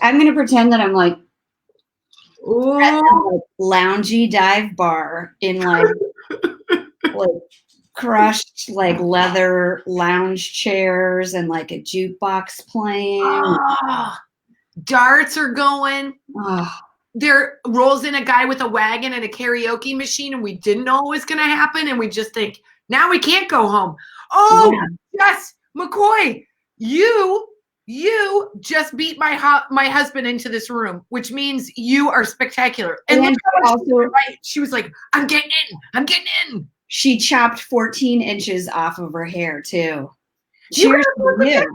I'm going to pretend that I'm like Ooh. at a like, loungy dive bar in like crushed like leather lounge chairs and like a jukebox playing. Oh, darts are going. Oh, There rolls in a guy with a wagon and a karaoke machine, and we didn't know what was going to happen, and we just think, now we can't go home. Oh, yeah. yes, McCoy, you just beat my husband into this room, which means you are spectacular. And look how also, right. She was like, I'm getting in. She chopped 14 inches off of her hair too. Cheers to you.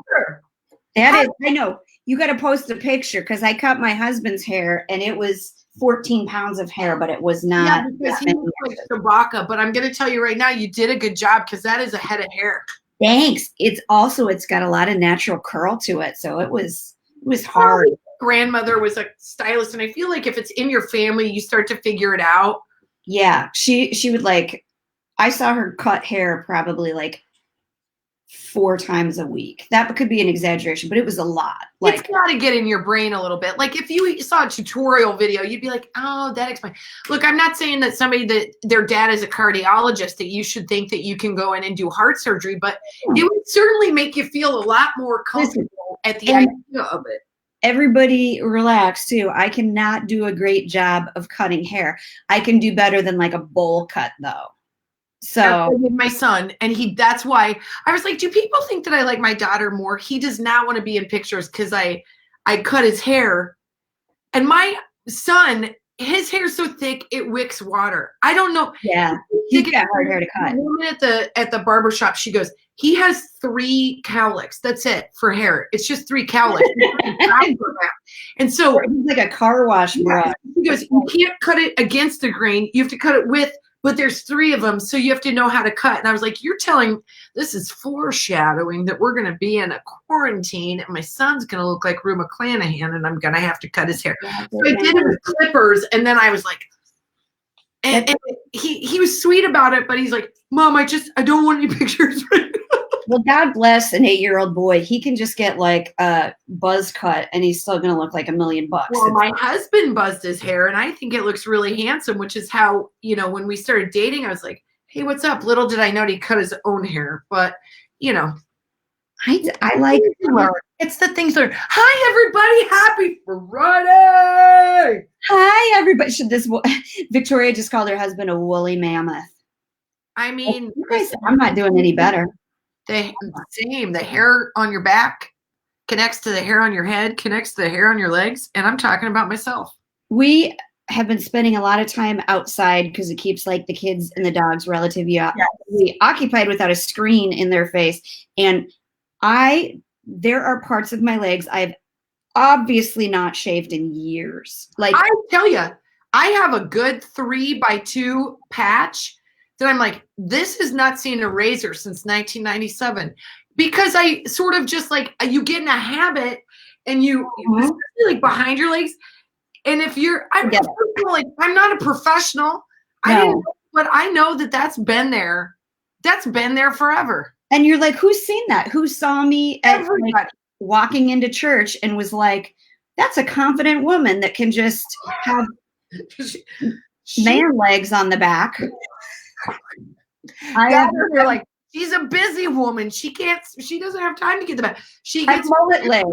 That is, I know. You got to post a picture because I cut my husband's hair and it was 14 pounds of hair, but it was not. Yeah, because he looks like Chewbacca. But I'm going to tell you right now, you did a good job because that is a head of hair. Thanks. It's got a lot of natural curl to it, so it was hard. Grandmother was a stylist, and I feel like if it's in your family, you start to figure it out. Yeah, she would like. I saw her cut hair probably like 4 times a week. That could be an exaggeration, but it was a lot. Like, it's got to get in your brain a little bit. Like if you saw a tutorial video, you'd be like, oh, that explains. Look, I'm not saying that somebody that their dad is a cardiologist that you should think that you can go in and do heart surgery, but it would certainly make you feel a lot more comfortable at the idea of it. Everybody relax too. I cannot do a great job of cutting hair. I can do better than like a bowl cut though. So with my son, and that's why I was like, do people think that I like my daughter more? He does not want to be in pictures because I cut his hair. And my son, his hair's so thick it wicks water. I don't know. Yeah, he's got hard hair to cut. A woman at the barber shop, she goes, he has 3 cowlicks. That's it for hair. It's just 3 cowlicks. And so he's like a car wash brush. He goes, you can't cut it against the grain. You have to cut it with. But there's 3 of them, so you have to know how to cut. And I was like, you're telling, this is foreshadowing that we're going to be in a quarantine, and my son's going to look like Rue McClanahan, and I'm going to have to cut his hair. So I did it with clippers, and then I was like, and he was sweet about it, but he's like, Mom, I don't want any pictures right now. Well, God bless an 8-year-old boy. He can just get like a buzz cut and he's still going to look like $1 million. Well, my husband buzzed his hair and I think it looks really handsome, which is how, when we started dating, I was like, hey, what's up? Little did I know he cut his own hair, but I like it's the things that are, hi, everybody. Happy Friday. Hi, everybody. Victoria just called her husband a woolly mammoth. I mean, I'm not doing any better. The hair on your back connects to the hair on your head, connects to the hair on your legs. And I'm talking about myself. We have been spending a lot of time outside because it keeps like the kids and the dogs relatively occupied without a screen in their face. And there are parts of my legs I've obviously not shaved in years. Like I tell you, I have a good 3x2 patch that I'm like, this has not seen a razor since 1997, because I sort of just like, you get in a habit and especially like behind your legs. And if I'm not a professional, but I know that's been there. That's been there forever. And you're like, who's seen that? Who saw me walking into church and was like, that's a confident woman that can just have man legs on the back. You're like, she's a busy woman. She doesn't have time to get the back. She gets mullet legs,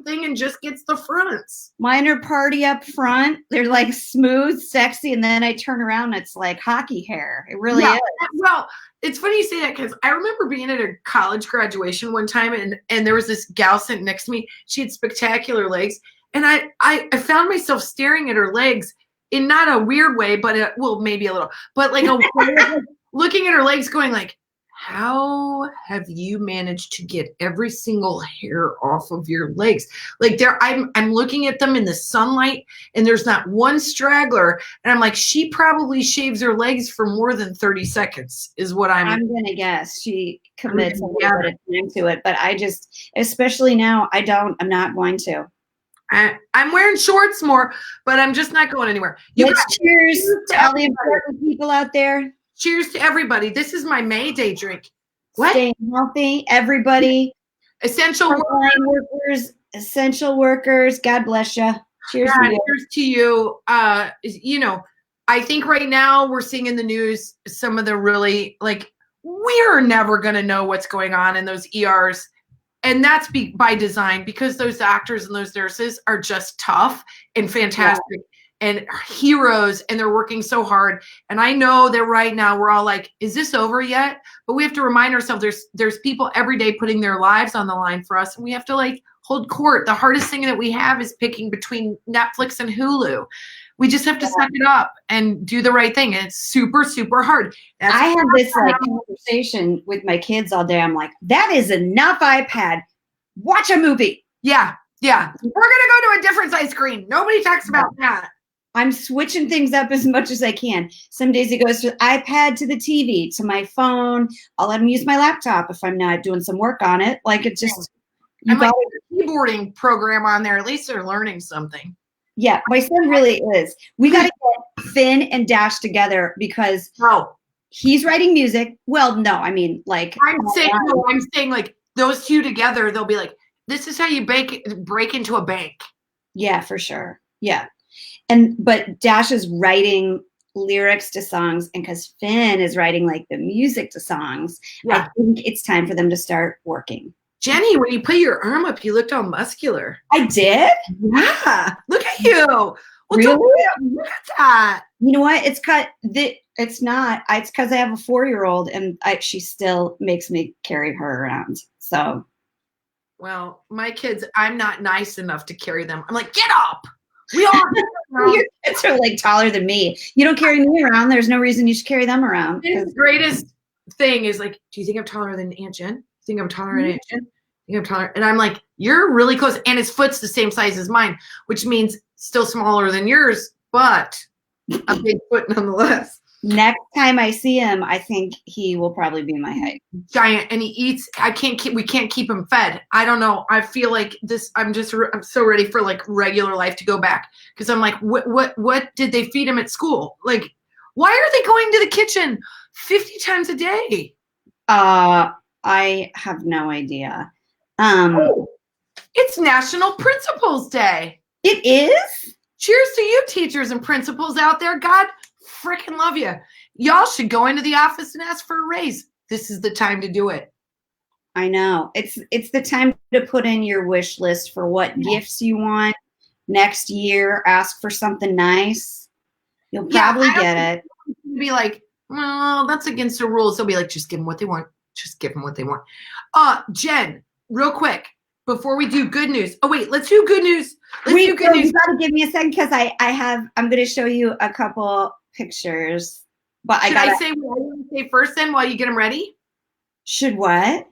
thing, and just gets the fronts. Mine are party up front. They're like smooth, sexy, and then I turn around, it's like hockey hair. It really is. Well, it's funny you say that because I remember being at a college graduation one time, and there was this gal sitting next to me. She had spectacular legs, and I found myself staring at her legs in not a weird way, but maybe a little, but like looking at her legs going like, how have you managed to get every single hair off of your legs? Like I'm looking at them in the sunlight and there's not one straggler. And I'm like, she probably shaves her legs for more than 30 seconds is what I'm going to guess. She commits a little bit of time to it, but I just, especially now, I'm not going to. I'm wearing shorts more, but I'm just not going anywhere. Cheers to all the important people out there. Cheers to everybody. This is my May Day drink. Staying healthy, everybody. Essential workers, essential workers, God bless you. Cheers to you. Cheers to you. You know, I think right now we're seeing in the news some of the really, like, we're never going to know what's going on in those ERs. And that's by design, because those doctors and those nurses are just tough and fantastic and heroes, and they're working so hard. And I know that right now we're all like, is this over yet? But we have to remind ourselves there's people every day putting their lives on the line for us. And we have to, like, hold court. The hardest thing that we have is picking between Netflix and Hulu. We just have to suck it up and do the right thing. And it's super, super hard. I have this like conversation with my kids all day. I'm like, that is enough iPad. Watch a movie. Yeah. Yeah. We're going to go to a different size screen. Nobody talks about that. I'm switching things up as much as I can. Some days it goes to iPad to the TV, to my phone. I'll let them use my laptop if I'm not doing some work on it. Like, it just, you got a keyboarding program on there. At least they're learning something. Yeah, my son really is. We got to get Finn and Dash together because he's writing music. Well, no, I mean, like, I'm saying like those two together, they'll be like, this is how you break into a bank. Yeah, for sure. Yeah. But Dash is writing lyrics to songs, and because Finn is writing like the music to songs, I think it's time for them to start working. Jenny, when you put your arm up, you looked all muscular. I did? Yeah. Look at you. Well, really? Look at that. You know what? It's not. It's because I have a 4-year-old, and she still makes me carry her around. So. Well, my kids, I'm not nice enough to carry them. I'm like, get up. We all your kids are like taller than me. You don't carry me around. There's no reason you should carry them around. His greatest thing is like, do you think I'm taller than Aunt Jen? Think I'm taller than Aunt Jen? Think I'm taller? And I'm like, you're really close. And his foot's the same size as mine, which means still smaller than yours, but a big foot nonetheless. Next time I see him, I think he will probably be my height. Giant, and he eats. We can't keep him fed. I don't know. I feel like this. I'm so ready for like regular life to go back, because I'm like, what did they feed him at school? Like, why are they going to the kitchen 50 times a day? I have no idea. It's National Principals Day. It is? Cheers to you, teachers and principals out there. God freaking love you. Y'all should go into the office and ask for a raise. This is the time to do it. I know. It's the time to put in your wish list for what gifts you want next year. Ask for something nice. You'll probably get it. Be like, well, that's against the rules. They'll be like, just give them what they want. Just give them what they want. Jen, real quick, before we do good news. Oh, wait, let's do good news. You got to give me a second, because I'm going to show you a couple pictures. But Should I say what I want to say first then while you get them ready? Should what?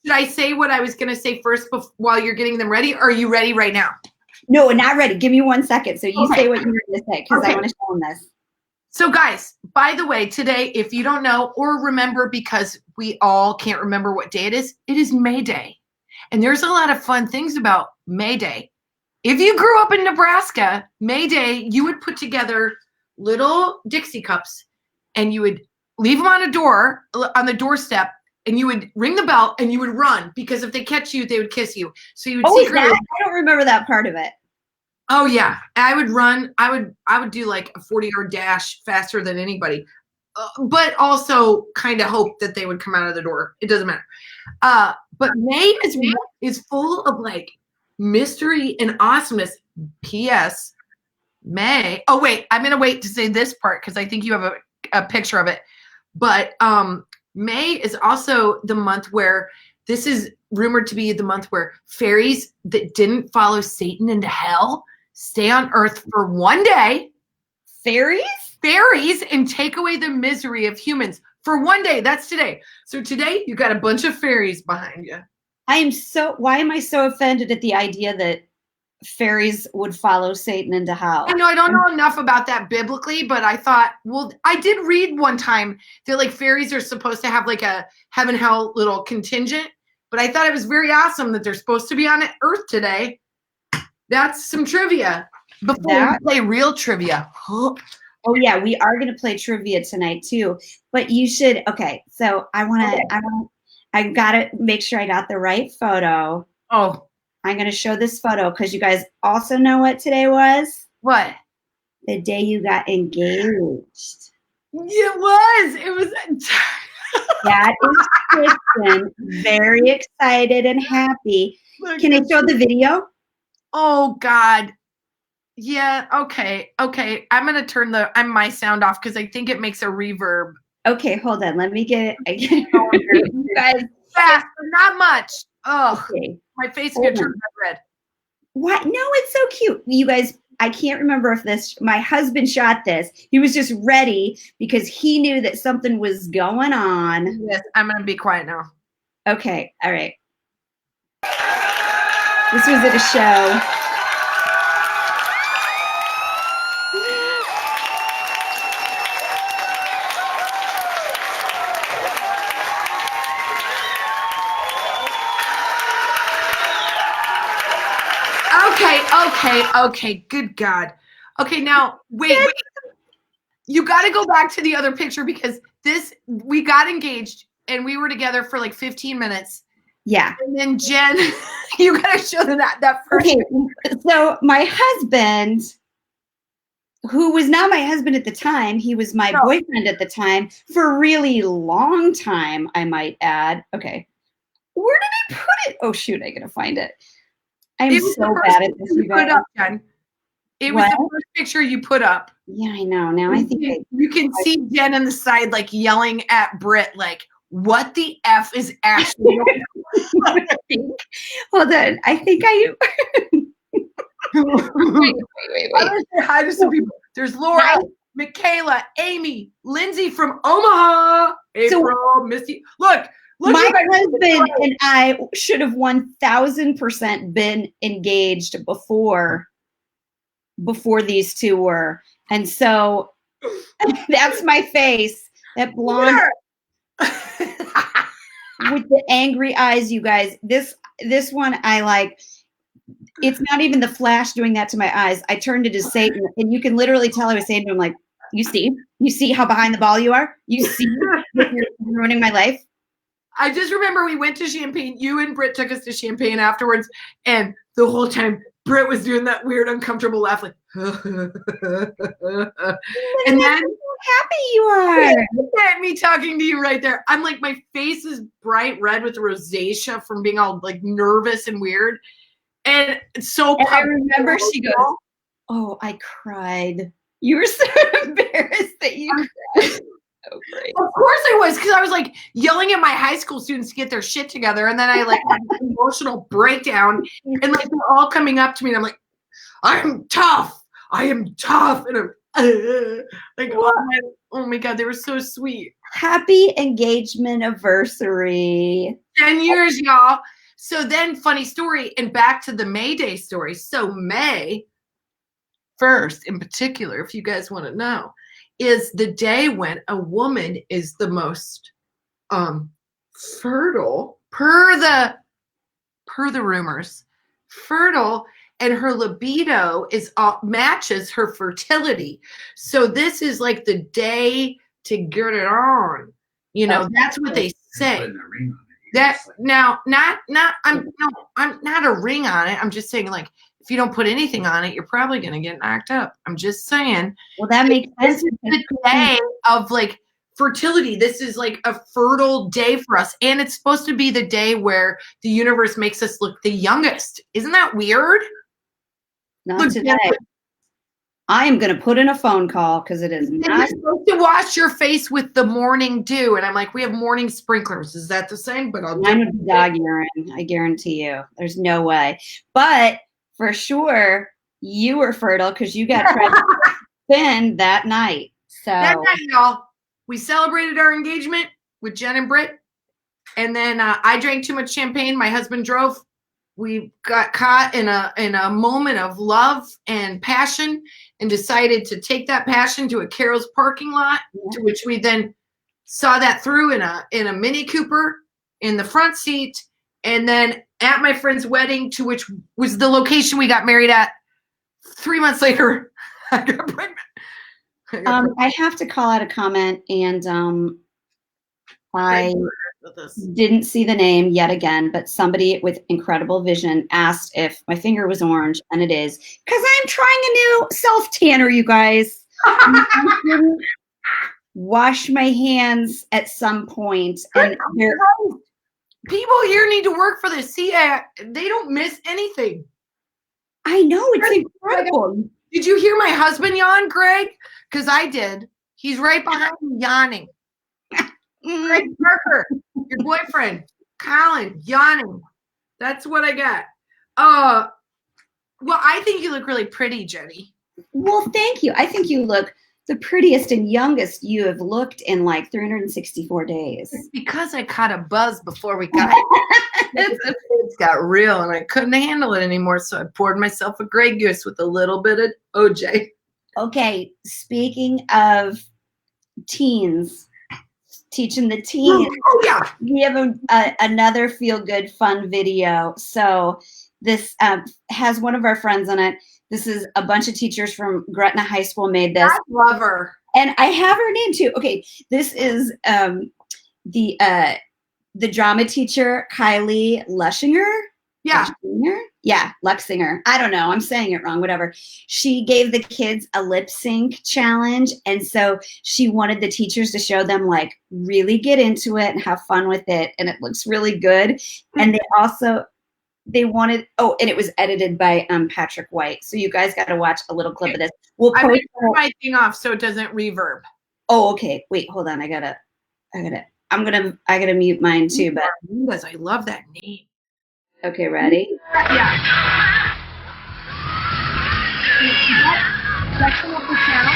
Should I say what I was going to say first while you're getting them ready? Or are you ready right now? No, not ready. Give me 1 second. So you say what you were going to say, because I want to show them this. So guys, by the way, today, if you don't know or remember, because we all can't remember what day it is May Day. And there's a lot of fun things about May Day. If you grew up in Nebraska, May Day, you would put together little Dixie cups and you would leave them on the doorstep, and you would ring the bell and you would run, because if they catch you, they would kiss you. So you would I don't remember that part of it. Oh yeah, I would run. I would do like a 40-yard dash faster than anybody, but also kind of hope that they would come out of the door. It doesn't matter. But May is full of like mystery and awesomeness. P.S. May. Oh wait, I'm gonna wait to say this part because I think you have a picture of it. But May is also the month where this is rumored to be the month where fairies that didn't follow Satan into hell stay on Earth for 1 day. Fairies, and take away the misery of humans for 1 day. That's today. So today you got a bunch of fairies behind you. Why am I so offended at the idea that fairies would follow Satan into hell? I know I don't know enough about that biblically, but I thought, well, I did read one time that like fairies are supposed to have like a heaven hell little contingent, but I thought it was very awesome that they're supposed to be on Earth today. That's some trivia. Before we play real trivia. Oh yeah, we are going to play trivia tonight too. But you should. Okay, so I got to make sure I got the right photo. Oh, I'm going to show this photo because you guys also know what today was? What? The day you got engaged. It was. It was. That is Kristen, very excited and happy. Can I show the video? Oh God. Yeah. Okay. I'm gonna turn my sound off because I think it makes a reverb. Okay, hold on. Let me get it. You guys, fast, but not much. Oh, okay. My face is gonna turn red. What? No, it's so cute. You guys, I can't remember if my husband shot this. He was just ready because he knew that something was going on. Yes, I'm going to be quiet now. Okay, all right. This was at a show. Okay. Good God. Okay, now wait. You got to go back to the other picture because we got engaged and we were together for like 15 minutes. Yeah. And then Jen, you got to show them that first. Okay, so my husband, who was not my husband at the time, he was my boyfriend at the time for a really long time, I might add. Okay. Where did I put it? Oh, shoot, I got to find it. I'm so bad at this, you guys. It was the first picture you put up. Yeah, I know. Now I think you can see Jen on the side, like yelling at Britt, like, "What the F is actually going on?" Hold on. I think I. wait. I'm gonna say hi to some people. There's Laura, Michaela, Amy, Lindsay from Omaha, April, Misty. Look. My husband and I should have 1,000% been engaged before these two were. And so that's my face, that blonde with the angry eyes, you guys. This one I like. It's not even the flash doing that to my eyes. I turned it to Satan, and you can literally tell I was saying to him, like, you see how behind the ball you are? You see you're ruining my life? I just remember we went to Champagne. You and Britt took us to Champagne afterwards, and the whole time Britt was doing that weird, uncomfortable laugh, like, and then happy you are. Look at me talking to you right there. I'm like, my face is bright red with rosacea from being all like nervous and weird, and so. And I remember she goes, "Oh, I cried. You were so embarrassed that you cried." Oh, great. Of course I was, because I was like yelling at my high school students to get their shit together, and then I like had an emotional breakdown, and like they're all coming up to me, and I'm like, I am tough, and I'm like, oh my God, they were so sweet. Happy engagement anniversary. 10 years, y'all. So then, funny story, and back to the May Day story. So May 1st, in particular, if you guys want to know, is the day when a woman is the most fertile, per the rumors, fertile, and her libido is matches her fertility. So this is like the day to get it on. You know, that's what they say. That now, I'm not a ring on it. I'm just saying, like, if you don't put anything on it, you're probably going to get knocked up. I'm just saying. Well, that makes sense. This is the day of like fertility. This is like a fertile day for us. And it's supposed to be the day where the universe makes us look the youngest. Isn't that weird? Not today. I am going to put in a phone call because it is not. You're supposed to wash your face with the morning dew. And I'm like, we have morning sprinklers. Is that the same? But Mine would be dog urine. I guarantee you. There's no way. But for sure, you were fertile because you got thin that night. So that night, y'all, we celebrated our engagement with Jen and Britt. And then I drank too much champagne. My husband drove. We got caught in a moment of love and passion and decided to take that passion to a Carol's parking lot, to which we then saw that through in a Mini Cooper in the front seat. And then at my friend's wedding, to which was the location we got married at, 3 months later, I got pregnant. I have to call out a comment, and with this. Didn't see the name yet again, but somebody with incredible vision asked if my finger was orange, and it is, because I'm trying a new self tanner, you guys. Wash my hands at some point, and people here need to work for this. See, they don't miss anything. I know, it's incredible. Did you hear my husband yawn, Greg? Because I did. He's right behind me yawning. Greg Parker, your boyfriend, Colin, yawning. That's what I got. Well, I think you look really pretty, Jenny. Well, thank you. I think you look the prettiest and youngest you have looked in like 364 days. It's because I caught a buzz before we got it got real and I couldn't handle it anymore. So I poured myself a Grey Goose with a little bit of OJ. Okay, speaking of teens, teaching the teens. Oh yeah, we have another feel-good fun video. So this has one of our friends on it. This is a bunch of teachers from Gretna High School made this. I love her. And I have her name too. Okay, this is the drama teacher, Kylie Lushinger. Yeah. Yeah, Luxinger. I don't know. I'm saying it wrong, whatever. She gave the kids a lip sync challenge. And so she wanted the teachers to show them, like, really get into it and have fun with it. And it looks really good. And they wanted, and it was edited by Patrick White. So you guys got to watch a little clip of this. I'm going to turn my thing off so it doesn't reverb. Oh, okay. Wait, hold on. I gotta mute mine too, but because I love that name. Okay, ready? Yeah. Section of the channel.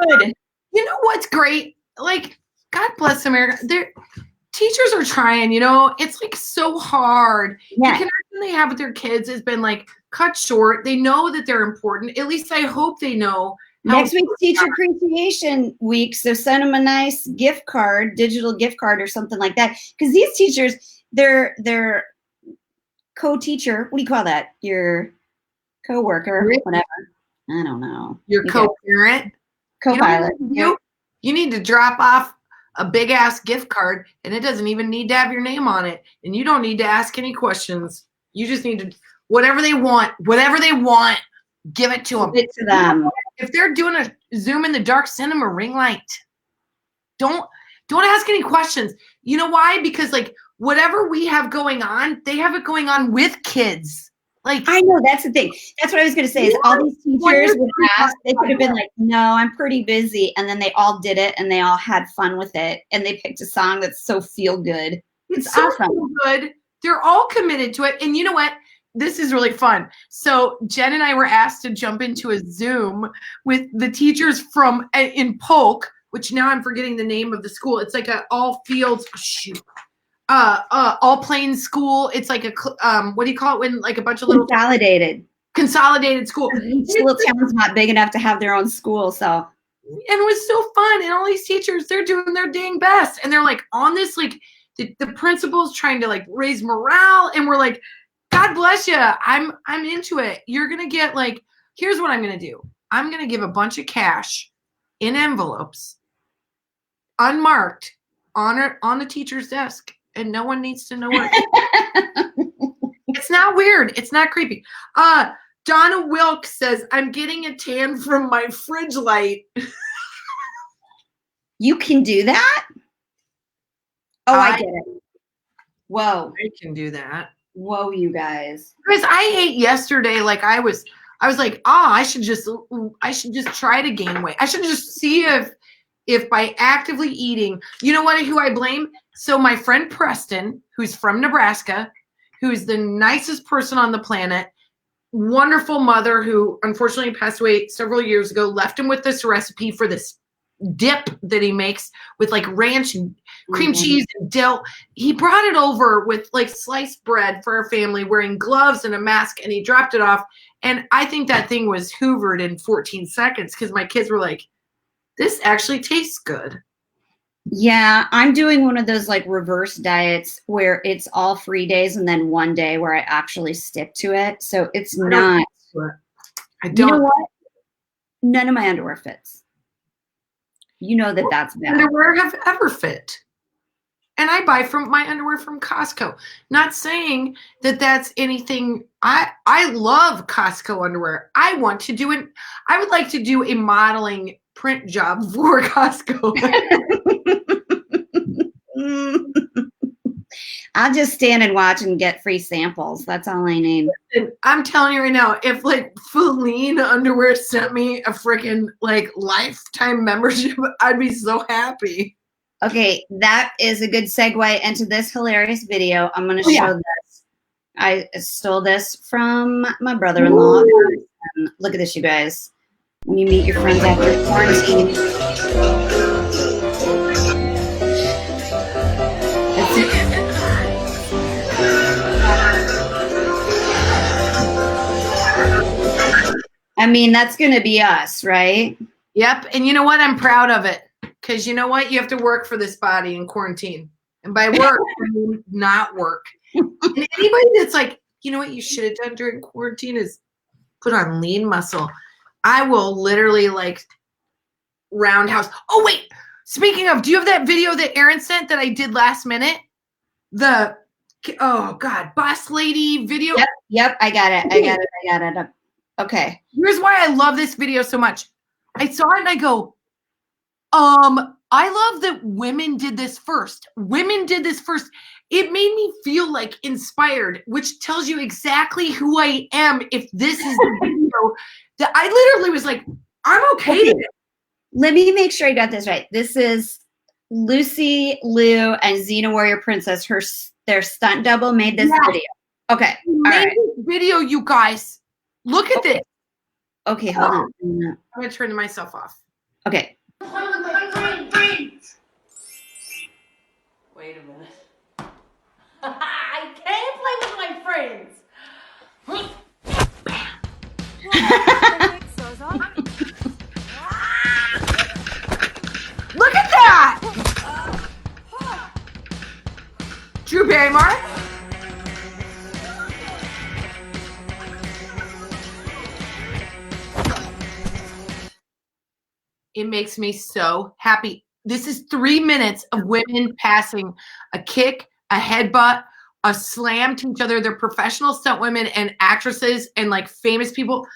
Good. You know what's great? Like, God bless America. Teachers are trying, it's like so hard. Yeah. The connection they have with their kids has been like cut short. They know that they're important. At least I hope they know. Next week's Teacher Appreciation Week, so send them a nice gift card, digital gift card or something like that. Because these teachers, they're co-teacher. What do you call that? Your co-worker, whatever. I don't know. Your co-parent. Co-pilot. You need to drop off a big ass gift card, and it doesn't even need to have your name on it, and you don't need to ask any questions. You just need to whatever they want, give it to them. Give it to them. If they're doing a Zoom in the dark, send them a ring light. Don't ask any questions. You know why? Because like whatever we have going on, they have it going on with kids. Like, I know, that's the thing. That's what I was going to say is all these teachers would ask, they could have been like, no, I'm pretty busy. And then they all did it and they all had fun with it. And they picked a song that's so feel good. It's so awesome. Good. They're all committed to it. And you know what? This is really fun. So Jen and I were asked to jump into a Zoom with the teachers from in Polk, which now I'm forgetting the name of the school. It's like a all fields all plains school. It's like a what do you call it when like a bunch of little consolidated school. Each little town's not big enough to have their own school, so. And it was so fun, and all these teachers, they're doing their dang best, and they're like on this like the principal's trying to like raise morale, and we're like, God bless you. I'm into it. You're gonna get like, here's what I'm gonna do. I'm gonna give a bunch of cash in envelopes, unmarked, on the teacher's desk. And no one needs to know where it's not weird. It's not creepy. Donna Wilkes says, I'm getting a tan from my fridge light. You can do that? Oh, I get it. Whoa. I can do that. Whoa, you guys. Because I ate yesterday like I was like, I should just try to gain weight. I should just see if by actively eating, you know what, who I blame? So my friend Preston, who's from Nebraska, who's the nicest person on the planet, wonderful mother who unfortunately passed away several years ago, left him with this recipe for this dip that he makes with like ranch and cream cheese and dill. He brought it over with like sliced bread for our family, wearing gloves and a mask, and he dropped it off. And I think that thing was hoovered in 14 seconds because my kids were like, this actually tastes good. Yeah, I'm doing one of those like reverse diets where it's all free days and then one day where I actually stick to it. So it's not. I don't. You know what? None of my underwear fits. You know that that's bad. Underwear have ever fit. And I buy my underwear from Costco. Not saying that that's anything. I love Costco underwear. I want to do it. I would like to do a modeling print job for Costco. I'll just stand and watch and get free samples. That's all I need. And I'm telling you right now, if like Feline Underwear sent me a freaking like lifetime membership, I'd be so happy. Okay, that is a good segue into this hilarious video. I'm going to show this. I stole this from my brother-in-law. And look at this, you guys. When you meet your friends after quarantine. I mean, that's going to be us, right? Yep. And you know what? I'm proud of it. Because you know what? You have to work for this body in quarantine. And by work, I mean not work. And anybody that's like, you know what you should have done during quarantine is put on lean muscle. I will literally like roundhouse. Oh, wait. Speaking of, do you have that video that Aaron sent that I did last minute? Oh, God, boss lady video? Yep. I got it. Okay. Here's why I love this video so much. I saw it and I go, I love that women did this first. It made me feel like inspired, which tells you exactly who I am. If this is the video that I literally was like, I'm okay. Let me make sure I got this right. This is Lucy Liu and Xena Warrior Princess. Their stunt double made this video. Okay. All right. Video, you guys. Look at this. Okay, hold on. I'm going to turn myself off. Okay. Wait a minute. I can't play with my friends. Look at that! Drew Barrymore. It makes me so happy. This is 3 minutes of women passing a kick, a headbutt, a slam to each other. They're professional stunt women and actresses and like famous people.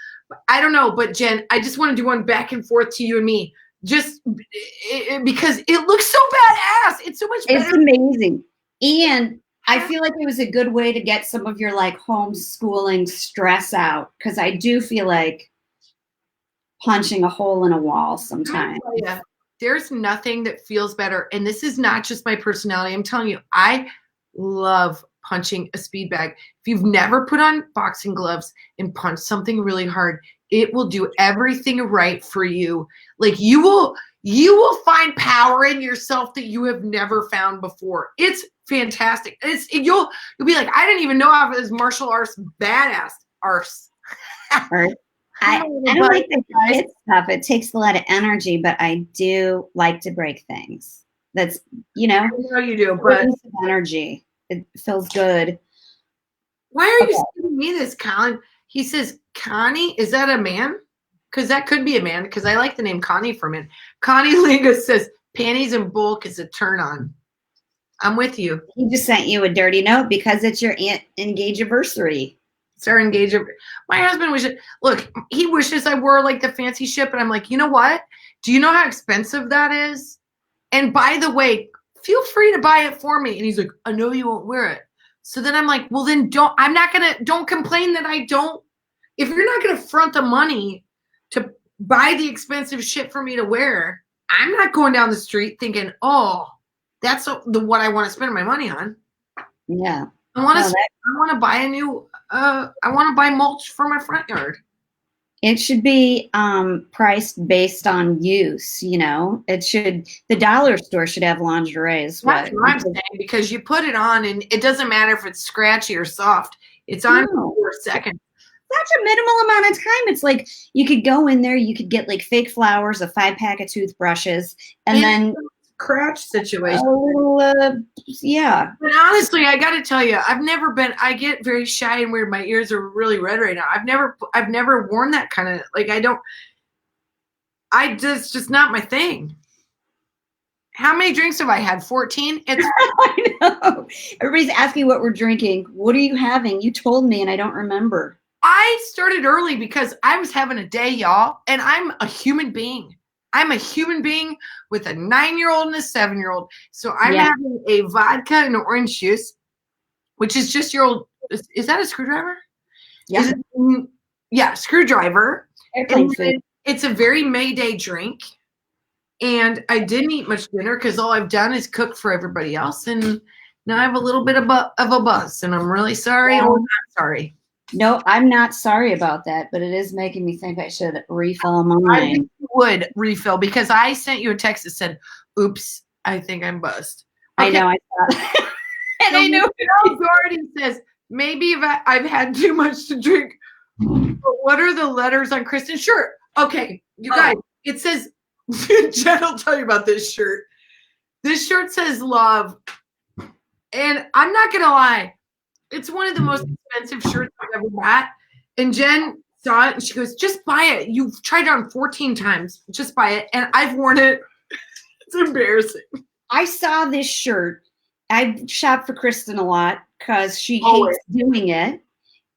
I don't know, but Jen, I just want to do one back and forth to you and me, just because it looks so badass. It's so much better. It's amazing. And I feel like it was a good way to get some of your like homeschooling stress out, because I do feel like punching a hole in a wall sometimes. Yeah. There's nothing that feels better. And this is not just my personality. I'm telling you, I love punching a speed bag. If you've never put on boxing gloves and punched something really hard, it will do everything right for you. Like you will find power in yourself that you have never found before. It's fantastic. You'll be like, I didn't even know I was martial arts badass arse. I don't like the hit stuff. It takes a lot of energy, but I do like to break things. That's, you know. I know you do, but energy. It feels good. Why are you sending me this, Colin? He says, Connie, is that a man? Because that could be a man, because I like the name Connie for men. Connie Liga says, panties and bulk is a turn on. I'm with you. He just sent you a dirty note because it's your engage anniversary. It's our engagement. My husband wishes, look, he wishes I wore like the fancy shit, but I'm like, you know what? Do you know how expensive that is? And by the way, feel free to buy it for me. And he's like, I know you won't wear it. So then I'm like, well, then don't complain that I don't. If you're not going to front the money to buy the expensive shit for me to wear, I'm not going down the street thinking, oh, that's what I want to spend my money on. Yeah. I want to buy a new, I want to buy mulch for my front yard. It should be priced based on use, you know. The dollar store should have lingerie is That's what. what I'm saying, because you put it on and it doesn't matter if it's scratchy or soft. It's on for a second. Such a minimal amount of time. It's like you could go in there, you could get like fake flowers, a 5-pack of toothbrushes, and then crotch situation. a little, yeah. But honestly, I got to tell you, I get very shy and weird. My ears are really red right now. I've never worn that kind of, like, it's just not my thing. How many drinks have I had? 14? I know. Everybody's asking what we're drinking. What are you having? You told me and I don't remember. I started early because I was having a day, y'all, and I'm a human being. I'm a human being with a 9-year-old and a 7-year-old. So I'm having a vodka and orange juice, which is just your old, is that a screwdriver? Yeah. Yeah, screwdriver. Airplane food. It's a very Mayday drink. And I didn't eat much dinner because all I've done is cook for everybody else. And now I have a little bit of a buzz. And I'm really sorry. Or not sorry. No, I'm not sorry about that, but it is making me think I should refill mine. I would refill because I sent you a text that said, oops, I think I'm buzzed. Okay. I know, I saw that. And so I know. Jordan says, maybe if I've had too much to drink. But what are the letters on Kristen's shirt? Okay, you guys, it says, Jen will tell you about this shirt. This shirt says love. And I'm not going to lie. It's one of the most expensive shirts I've ever bought. And Jen saw it and she goes, just buy it. You've tried it on 14 times. Just buy it. And I've worn it. It's embarrassing. I saw this shirt. I shop for Kristen a lot because she hates doing it.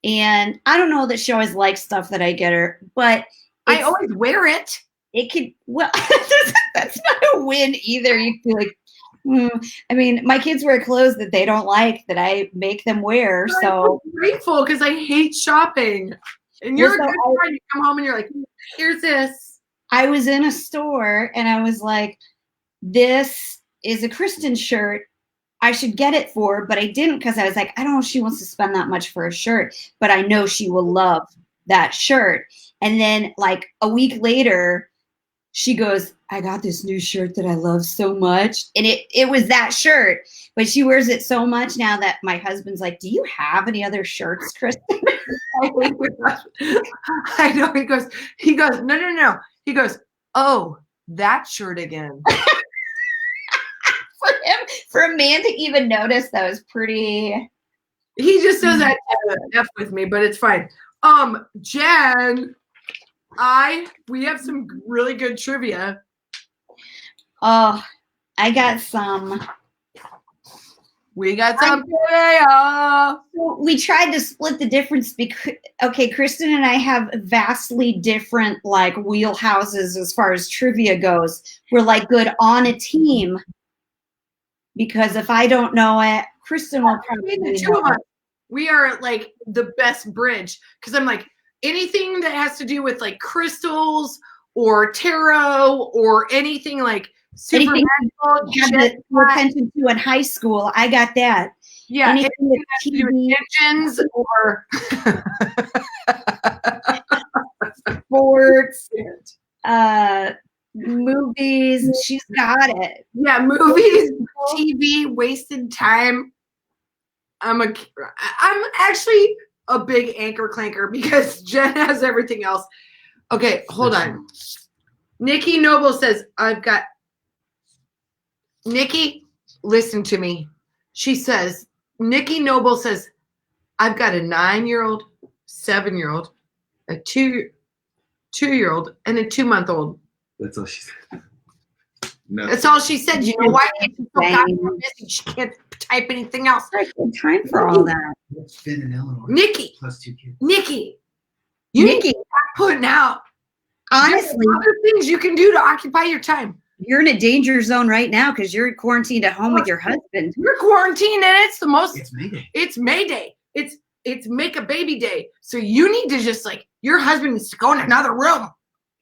And I don't know that she always likes stuff that I get her, but I always wear it. It could, well, that's not a win either. You feel like, I mean, my kids wear clothes that they don't like that I make them wear. So I'm grateful because I hate shopping. And you're a good friend. You come home and you're like, here's this. I was in a store and I was like, this is a Kristen shirt. I should get it for her, but I didn't because I was like, I don't know if she wants to spend that much for a shirt, but I know she will love that shirt. And then like a week later, she goes, I got this new shirt that I love so much. And it was that shirt, but she wears it so much now that my husband's like, do you have any other shirts, Kristen? I know. He goes, no. He goes, oh, that shirt again. For a man to even notice, that was pretty. He just does that F with me, but it's fine. Jen, we have some really good trivia. Oh, I got some. We got some trivia. We tried to split the difference because, okay, Kristen and I have vastly different like wheelhouses as far as trivia goes. We're like good on a team because if I don't know it, Kristen will probably know it. We are like the best bridge because I'm like anything that has to do with like crystals or tarot or anything like super magical. You had to pay attention to in high school. I got that. Yeah, anything that has to do with engines or sports, movies. She's got it. Yeah, movies, TV, wasted time. I'm actually a big anchor clanker because Jen has everything else. Okay, hold on. Nikki Noble says, Nikki, listen to me. She says, Nikki Noble says, I've got a 9-year-old, 7-year-old, a 2-year-old, and a 2-month-old. That's all she said. No. That's all she said. You know why? She can't type anything else. There's no time for all that. It's Finn and Eleanor. Nikki. Plus 2 kids. Nikki. You need to stop putting out. Honestly. There's other things you can do to occupy your time. You're in a danger zone right now because you're quarantined at home with your husband. You're quarantined and it's the most. It's Mayday. It's Mayday. It's make a baby day. So you need to just like, your husband needs to go in another room.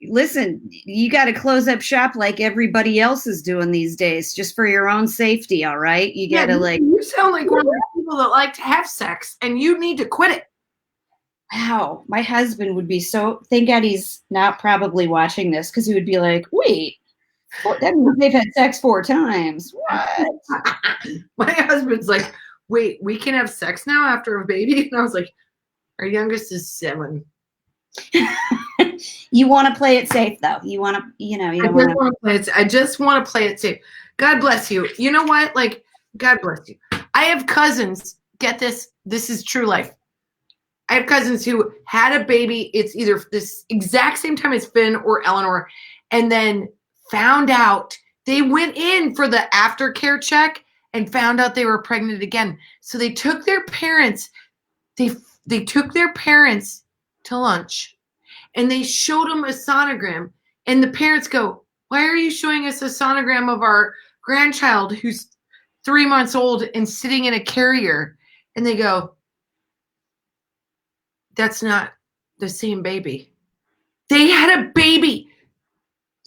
Listen, you got to close up shop like everybody else is doing these days, just for your own safety. All right, you got to like. You sound like one of the people that like to have sex, and you need to quit it. wow, my husband would be so, thank God he's not probably watching this, because he would be like, wait, that means they've had sex 4 times. What? My husband's like, wait, we can have sex now after a baby? And I was like, our youngest is 7. You want to play it safe, though. You want to, you know, you don't want to play it. I just want to play it safe. God bless you. You know what? Like, God bless you. I have cousins. Get this. This is true life. I have cousins who had a baby. It's either this exact same time as Finn or Eleanor, and then found out they went in for the aftercare check and found out they were pregnant again. So they took their parents. They took their parents to lunch, and they showed them a sonogram. And the parents go, "Why are you showing us a sonogram of our grandchild who's 3 months old and sitting in a carrier?" And they go, "That's not the same baby." They had a baby.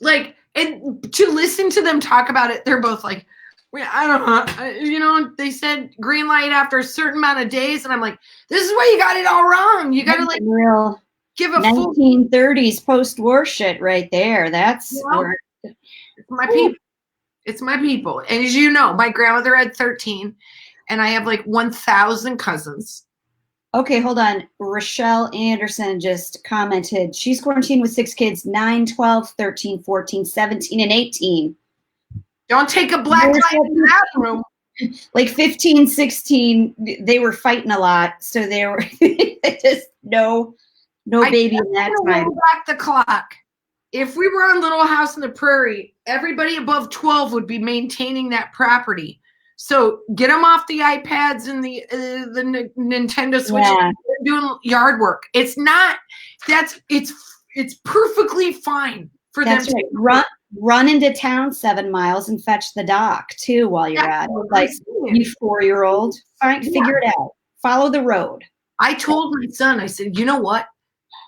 Like, and to listen to them talk about it, they're both like, I don't know. You know, they said green light after a certain amount of days. And I'm like, this is why you got it all wrong. You got to like real give a 1930s post-war shit right there. That's where it's my people. It's my people. And as you know, my grandmother had 13 and I have like 1,000 cousins. Okay, hold on. Rochelle Anderson just commented. She's quarantined with 6 kids, 9, 12, 13, 14, 17, and 18. Don't take a black light in the bathroom. Like 15, 16, they were fighting a lot. So they were just no baby in that time. Roll back the clock. If we were on Little House on the Prairie, everybody above 12 would be maintaining that property. So get them off the iPads and the Nintendo Switch. Yeah. They're doing yard work. It's not. It's perfectly fine for them to run into town 7 miles and fetch the doc too while you're at it. Like you 4-year-old, figure it out. Follow the road. I told my son, I said, you know what?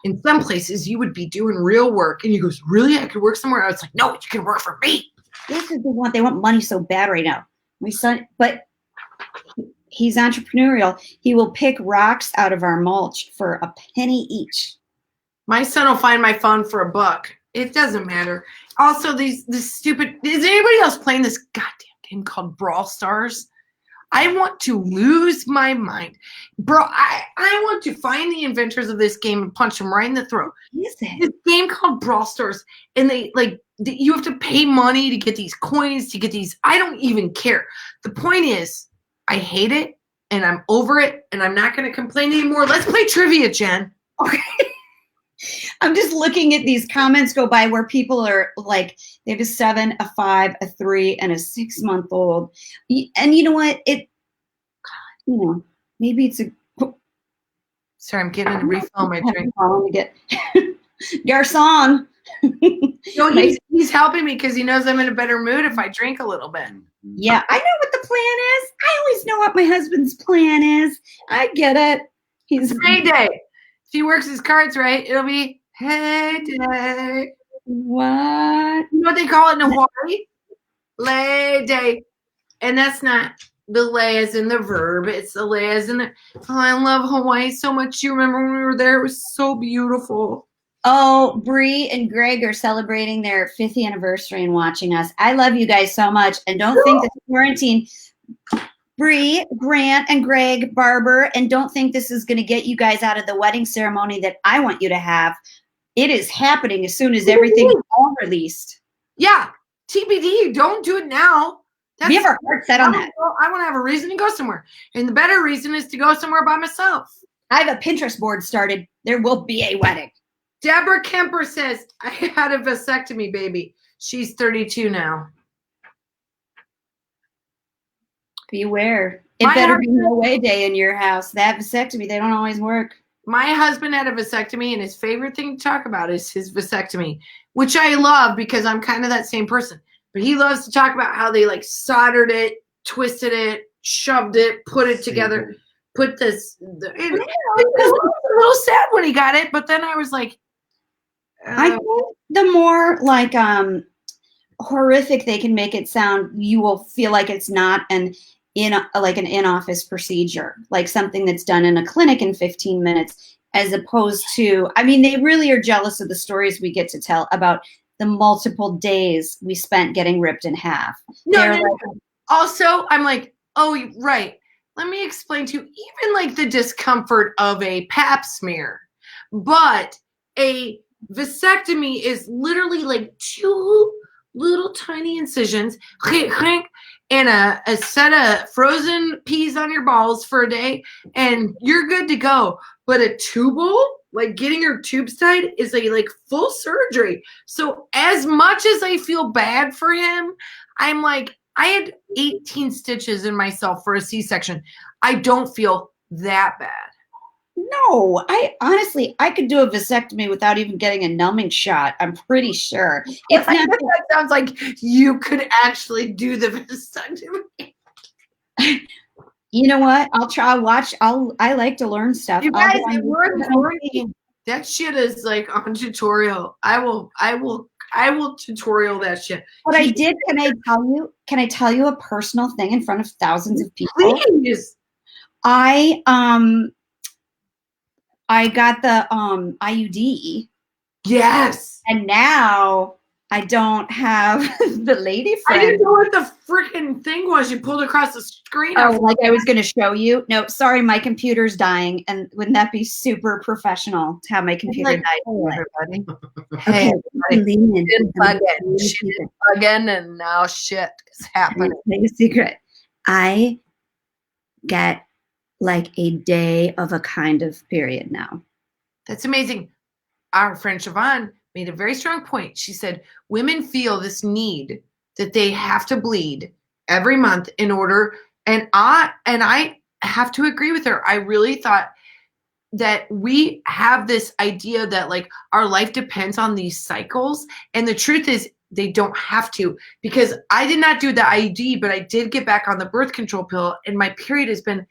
In some places you would be doing real work. And he goes, really? I could work somewhere? I was like, no, you can work for me. This is they want money so bad right now. My son, but he's entrepreneurial. He will pick rocks out of our mulch for a penny each. My son will find my phone for $1. It doesn't matter. Also, this stupid. Is anybody else playing this goddamn game called Brawl Stars? I want to lose my mind, bro. I want to find the inventors of this game and punch them right in the throat. Is it? This game called Brawl Stars, and you have to pay money to get these coins, to get these. I don't even care. The point is, I hate it, and I'm over it, and I'm not going to complain anymore. Let's play trivia, Jen. Okay. I'm just looking at these comments go by where people are like, they have a 7, a 5, a 3, and a 6-month-old. And you know what? Maybe it's a. Sorry, I'm getting a refill on my drink. Garcon. He's helping me because he knows I'm in a better mood if I drink a little bit. Yeah, I know what the plan is. I always know what my husband's plan is. I get it. He's Heyday. If he works his cards right, it'll be heyday. What? You know what they call it in Hawaii? Lay day. And that's not the lay as in the verb. It's the lay as in the. Oh, I love Hawaii so much. You remember when we were there? It was so beautiful. Oh, Bree and Greg are celebrating their 5th anniversary and watching us. I love you guys so much. And don't think this quarantine, Bree, Grant, and Greg, Barber, and don't think this is going to get you guys out of the wedding ceremony that I want you to have. It is happening as soon as everything is all released. Yeah. TBD, don't do it now. We have our heart set on that. I want to have a reason to go somewhere. And the better reason is to go somewhere by myself. I have a Pinterest board started. There will be a wedding. Deborah Kemper says, I had a vasectomy, baby. She's 32 now. Beware. It better be no way day in your house. That vasectomy, they don't always work. My husband had a vasectomy, and his favorite thing to talk about is his vasectomy, which I love because I'm kind of that same person. But he loves to talk about how they like soldered it, twisted it, shoved it, put it together, put this. It was a little sad when he got it, but then I was like, I think the more like horrific they can make it sound, you will feel like it's not an in-office procedure, like something that's done in a clinic in 15 minutes. as opposed to, I mean, they really are jealous of the stories we get to tell about the multiple days we spent getting ripped in half. No. Also, I'm like, oh, right. Let me explain to you, even like the discomfort of a pap smear, but a vasectomy is literally like 2 little tiny incisions and a set of frozen peas on your balls for a day, and you're good to go. But a tubal, like getting your tubes tied, is a like full surgery. So as much as I feel bad for him, I'm like, I had 18 stitches in myself for a C-section. I don't feel that bad. No, I could do a vasectomy without even getting a numbing shot. I'm pretty sure. It's not. That sounds like you could actually do the vasectomy. You know what? I'll try. Watch. I like to learn stuff. You guys, that shit is like on tutorial. I will tutorial that shit. But I did. Can I tell you a personal thing in front of thousands of people? Please. I got the IUD. Yes. And now I don't have the lady friend. I didn't know what the freaking thing was you pulled across the screen. Oh, like I was going to show you. No, sorry, my computer's dying. And wouldn't that be super professional to have my computer die? Everybody. Okay, She didn't plug in, and now shit is happening. Make a secret. I get like a day of a kind of period now. That's amazing. Our friend Siobhan made a very strong point. She said, women feel this need that they have to bleed every month in order. And I have to agree with her. I really thought that we have this idea that like our life depends on these cycles. And the truth is they don't have to, because I did not do the IUD, but I did get back on the birth control pill, and my period has been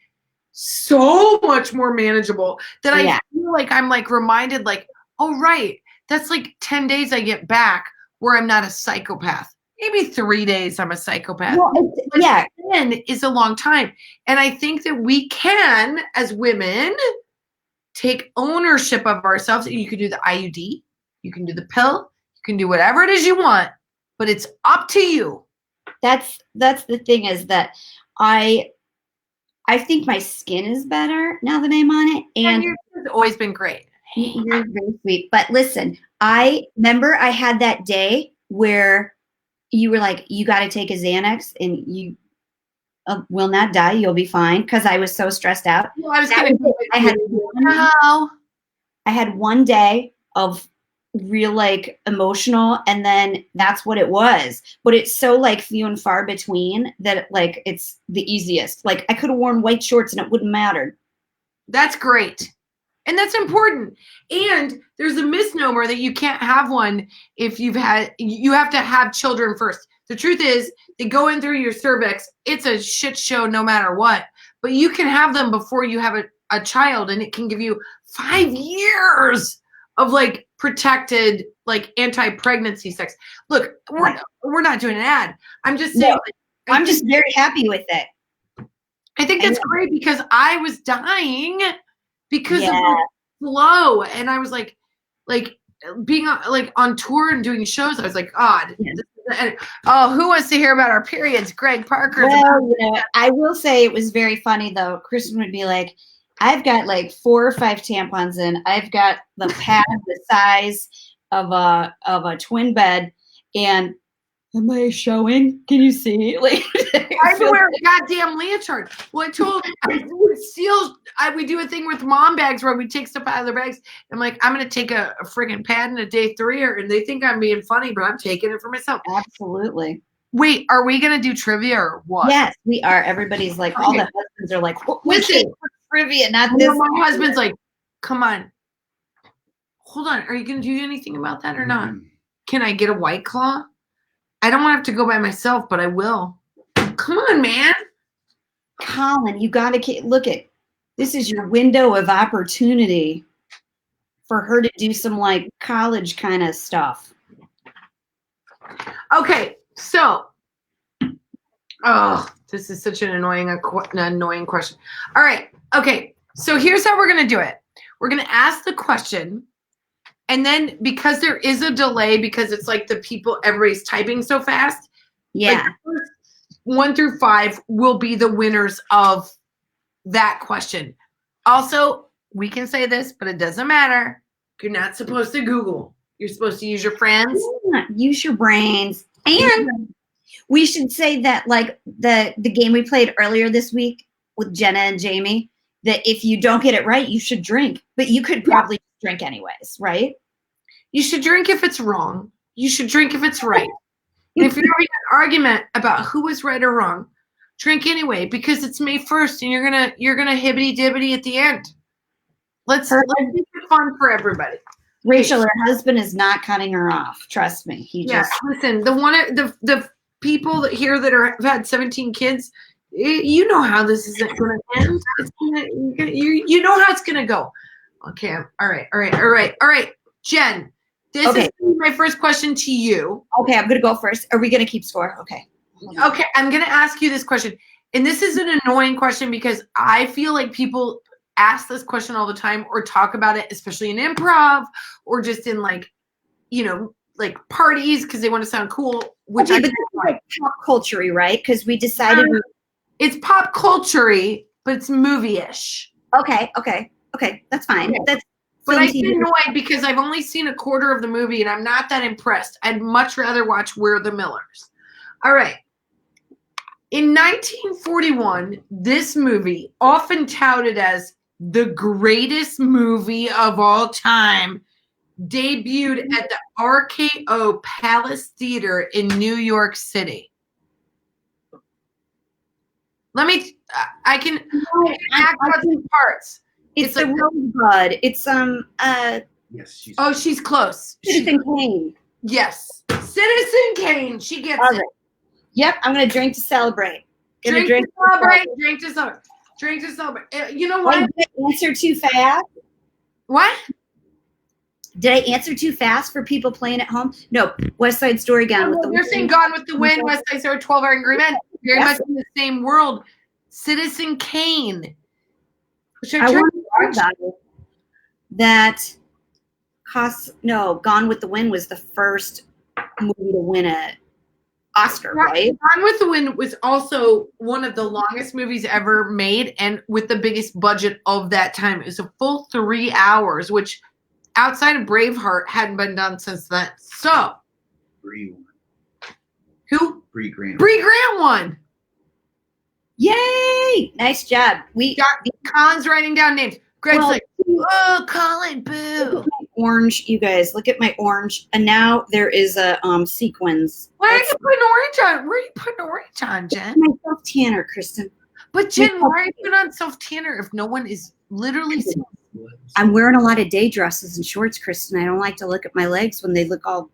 so much more manageable that I feel like I'm like reminded like, oh, right. That's like 10 days I get back where I'm not a psychopath. Maybe 3 days I'm a psychopath. Well, yeah. 10 is a long time. And I think that we can, as women, take ownership of ourselves. You can do the IUD. You can do the pill. You can do whatever it is you want. But it's up to you. That's the thing, is that I think my skin is better now that I'm on it. And yours has always been great. You're very sweet. But listen, I remember I had that day where you were like, you got to take a Xanax and you will not die. You'll be fine. Because I was so stressed out. Well, I had one day of real like emotional, and then that's what it was. But it's so like few and far between that like it's the easiest. Like I could have worn white shorts and it wouldn't matter. That's great. And that's important. And there's a misnomer that you can't have one if you have to have children first. The truth is they go in through your cervix. It's a shit show no matter what, but you can have them before you have a child, and it can give you 5 years of like protected, like anti-pregnancy sex. Look, we're not doing an ad. I'm just saying. No, I'm just very happy with it. I think that's great, because I was dying because of the flow, and I was like being on tour and doing shows. I was like, God. Who wants to hear about our periods? Greg Parker. Well, I will say it was very funny though. Kristen would be like, I've got like 4 or 5 tampons in. I've got the pad the size of a twin bed, and am I showing? Can you see? Like I wear a goddamn leotard. Well, we do a thing with mom bags where we take stuff out of their bags. I'm like, I'm gonna take a friggin' pad in a day 3, and they think I'm being funny, but I'm taking it for myself. Absolutely. Wait, are we gonna do trivia or what? Yes, we are. Everybody's like, all the husbands are like, listen, trivia, not this. My husband's like, come on, hold on. Are you gonna do anything about that or not? Can I get a White Claw? I don't want to have to go by myself, but I will. Come on, man. Colin, you got to look at this is your window of opportunity for her to do some like college kind of stuff. Okay, so, this is such an annoying question. All right, okay, so here's how we're going to do it. We're going to ask the question. And then because there is a delay, because it's like everybody's typing so fast. Yeah. Like 1 through 5 will be the winners of that question. Also, we can say this, but it doesn't matter. You're not supposed to Google. You're supposed to use your friends. Use your brains. And we should say that, like the game we played earlier this week with Jenna and Jamie, that if you don't get it right, you should drink. But you could probably drink anyways, right? You should drink if it's wrong. You should drink if it's right. And if you're having an argument about who was right or wrong, drink anyway, because it's May 1st and you're gonna hibbity dibbity at the end. Let's make it fun for everybody. Rachel, her husband is not cutting her off. Trust me. Listen, the people here that have had 17 kids, you know how this isn't going to end. You know how it's going to go. Okay. All right. Jen, this is my first question to you. Okay, I'm going to go first. Are we going to keep score? Okay. Okay, I'm going to ask you this question. And this is an annoying question because I feel like people ask this question all the time or talk about it, especially in improv or just in like parties because they want to sound cool. Which but it's like pop culture-y, right? Because we decided it's pop culture-y, but it's movie-ish. Okay, that's fine. Okay. But I get annoyed because I've only seen a quarter of the movie and I'm not that impressed. I'd much rather watch We're the Millers. All right. In 1941, this movie, often touted as the greatest movie of all time, debuted at the RKO Palace Theater in New York City. I can act out the parts. It's a Rosebud. It's Yes, she's close. Citizen Kane. Yes, Citizen Kane. She gets it. Yep, I'm gonna drink to celebrate. Drink to celebrate. Drink to celebrate. You know what? Did I answer too fast? What? Did I answer too fast for people playing at home? No. West Side Story Gone with the Wind. You're saying Gone with the Wind, West Side Story, 12 Angry Men. Very much in the same world. Citizen Kane. I want to talk about it. Gone with the Wind was the first movie to win an Oscar, right? Gone with the Wind was also one of the longest movies ever made and with the biggest budget of that time. It was a full 3 hours, which outside of Braveheart hadn't been done since then. So, Bree won. Who? Bree Grant. Bree Grant won. Yay! Nice job. We got Colin's writing down names. Greg's like, oh, Colin, boo. Look at my orange, you guys. Look at my orange. And now there is a sequins. Why are you putting orange on? Where are you putting orange on, Jen? My self-tanner, Kristen. But Jen, why are you putting on self-tanner if no one is literally seeing? I'm wearing a lot of day dresses and shorts, Kristen. I don't like to look at my legs when they look all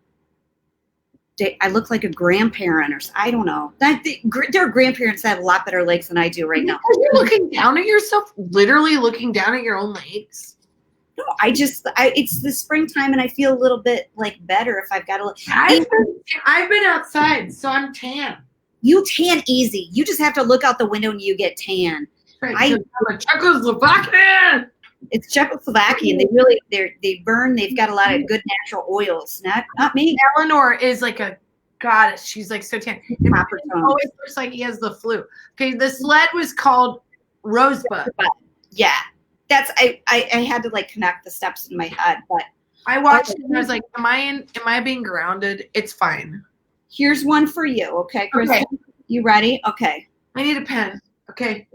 I look like a grandparent or I don't know. There are grandparents that have a lot better legs than I do right now. Are you looking down at yourself? Literally looking down at your own legs? No, it's the springtime and I feel a little bit like better if I've got a I've been outside, so I'm tan. You tan easy. You just have to look out the window and you get tan. Right, I'm a Czechoslovakian. It's Czechoslovakian. They burn. They've got a lot of good natural oils. Not me. Eleanor is like a goddess. She's like so tan. It always looks like he has the flu. Okay, the sled was called Rosebud. Yeah, I had to like connect the steps in my head, but I watched it and I was like, am I being grounded? It's fine. Here's one for you, okay, Kristen? Okay. You ready? Okay. I need a pen. Okay.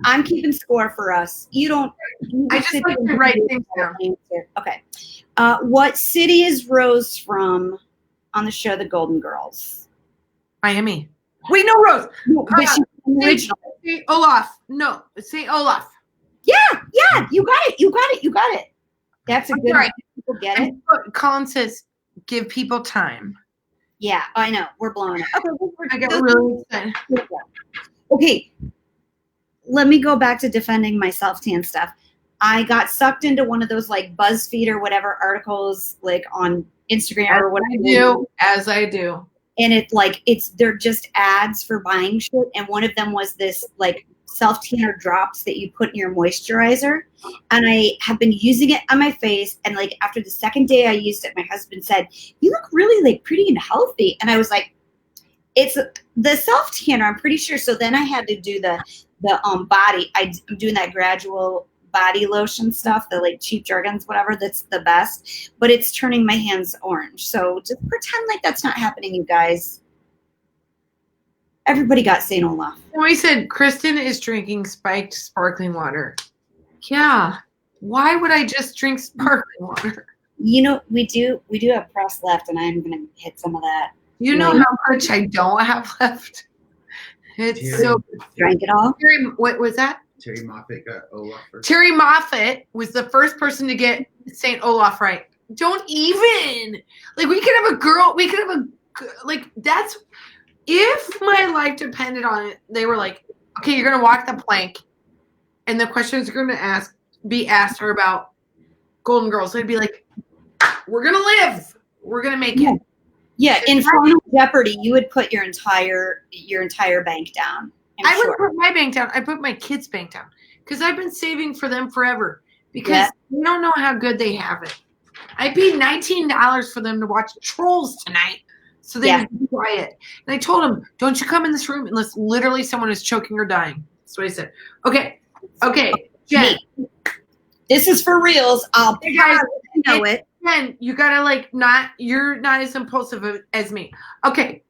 I'm keeping score for us. You I just like to write things down. Okay. What city is Rose from on the show The Golden Girls? Miami. Wait, no, Rose. No, but she's original. Say Olaf. No, say Olaf. Yeah. You got it. That's a good one. People get it. Colin says, give people time. Yeah, I know. We're blowing it. Okay, I got really excited. Okay. Let me go back to defending my self-tan stuff. I got sucked into one of those like BuzzFeed or whatever articles like on Instagram or whatever. As I do. And they're just ads for buying shit. And one of them was this like self-tanner drops that you put in your moisturizer, and I have been using it on my face, and like after the second day I used it, my husband said, "You look really like pretty and healthy," and I was like, it's the self-tanner, I'm pretty sure. So then I had to do the body. I'm doing that gradual body lotion stuff, the like cheap Jergens, whatever, that's the best, but it's turning my hands orange. So just pretend like that's not happening, you guys. Everybody got St. Olaf. We said Kristen is drinking spiked sparkling water. Yeah. Why would I just drink sparkling water? You know, we do have press left, and I'm gonna hit some of that. You know how much I don't have left? It's Terry, so drank it all. What was that? Terry Moffat got Olaf first. Terry Moffat was the first person to get St. Olaf right. Don't even. Like, we could have a girl. We could have that's. If my life depended on it, they were like, okay, you're going to walk the plank, and the questions are going to be asked her about Golden Girls. They'd be like, we're going to live. We're going to make it. Yeah, in Final Jeopardy, you would put your entire bank down. I would put my bank down. I put my kids' bank down because I've been saving for them forever because we don't know how good they have it. I paid $19 for them to watch Trolls tonight. So they would be quiet. And I told them, don't you come in this room unless literally someone is choking or dying. That's what I said. Okay, Jen. This is for reals. I'll guys know it. Jen, you gotta you're not as impulsive as me. Okay.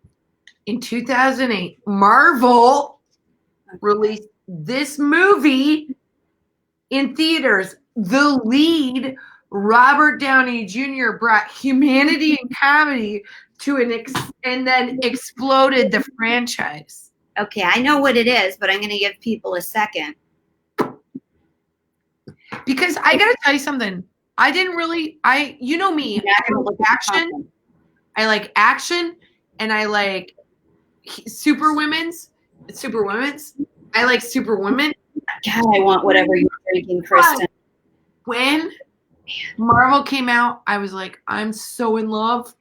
In 2008, Marvel released this movie in theaters. The lead, Robert Downey Jr., brought humanity and comedy to and then exploded the franchise. Okay, I know what it is, but I'm going to give people a second. Because I got to tell you something. I didn't really, you know me, I like action. I like action, and I like superwomen's. I like superwomen. God, I want whatever you're drinking, Kristen. When Marvel came out, I was like, I'm so in love.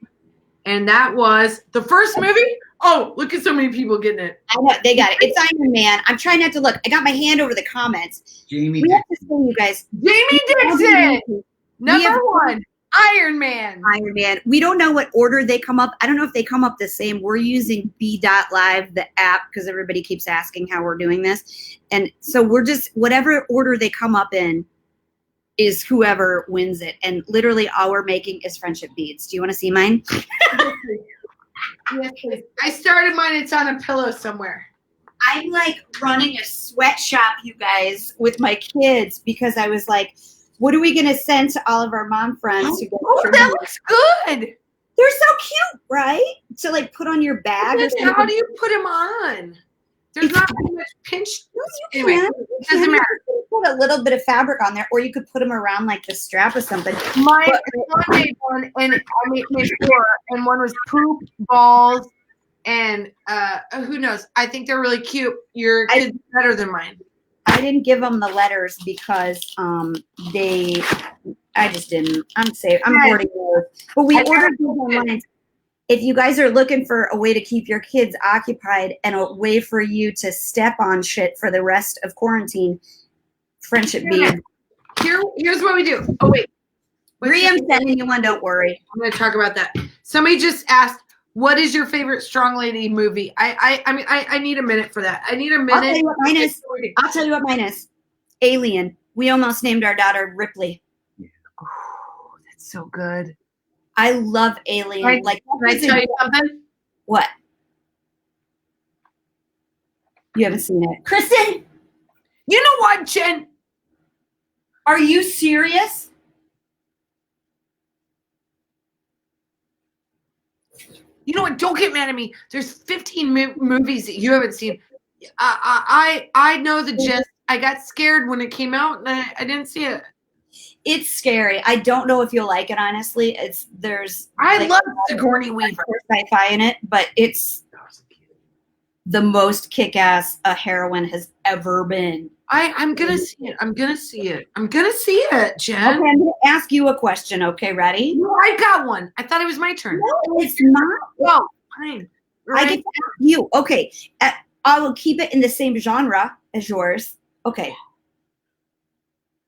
And that was the first movie. Oh, look at so many people getting it. I know, they got it. It's Iron Man. I'm trying not to look. I got my hand over the comments. Jamie we have to say, you guys. Jamie Dixon, number one. Iron Man. Iron Man. We don't know what order they come up. I don't know if they come up the same. We're using B.Live, the app, because everybody keeps asking how we're doing this. And so we're just, whatever order they come up in is whoever wins it. And literally all we're making is friendship beads. Do you want to see mine? Yes, please. I started mine. It's on a pillow somewhere. I'm like running a sweatshop, you guys, with my kids because I was like, what are we going to send to all of our mom friends? That looks good. They're so cute, right? To like put on your bag. How do you put them on? There's not very much pinch. Anyway, it doesn't matter. Put a little bit of fabric on there, or you could put them around like the strap or something. My one made one, and I made four, and one was poop, balls, and who knows? I think they're really cute. Your kids are better than mine. I didn't give them the letters because I just didn't. I'm hoarding those. But we ordered those online. If you guys are looking for a way to keep your kids occupied and a way for you to step on shit for the rest of quarantine, friendship beads. Here's what we do. Oh, wait. Bree, I'm sending you one. Don't worry. I'm going to talk about that. Somebody just asked, what is your favorite strong lady movie? I need a minute for that. I need a minute. I'll tell you what mine is. Alien. We almost named our daughter Ripley. Oh, that's so good. I love Alien. Can I tell you something? What? You haven't seen it. Kristen! You know what, Jen? Are you serious? You know what? Don't get mad at me. There's 15 movies that you haven't seen. I know the gist. I got scared when it came out, and I didn't see it. It's scary. I don't know if you'll like it, honestly. I love Sigourney Weaver. Sci-fi in it, but it's the most kick-ass a heroine has ever been. I'm gonna see it. I'm gonna see it, Jen. Okay, I'm gonna ask you a question. Okay, ready? No, I got one. I thought it was my turn. No, it's not. No, fine. I get to ask you. Okay, I will keep it in the same genre. is yours. Okay.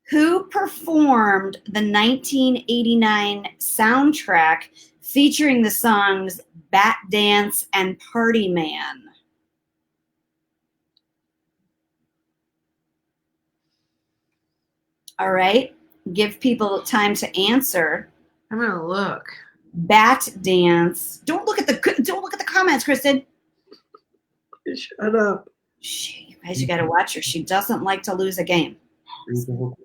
Who performed the 1989 soundtrack featuring the songs Bat Dance and Party Man? All right. Give people time to answer. I'm gonna look. Bat Dance. Don't look at the comments, Kristen. Shut up. You guys, you got to watch her. She doesn't like to lose a game. Read the whole,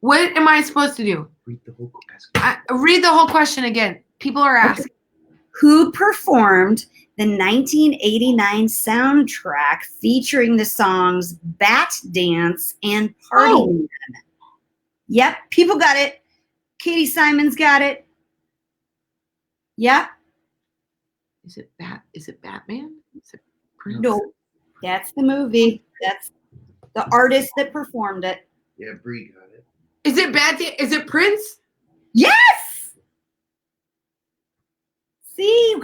What am I supposed to do? read the whole question. Read the whole question again. People are asking. Who performed the 1989 soundtrack featuring the songs Bat Dance and Party Man? Yep, people got it. Katie Simon's got it. Yep. Is it Batman? Is it Prince? No, that's the movie. That's the artist that performed it. Yeah, Bree got it. Is it Is it Prince? Yes. See, we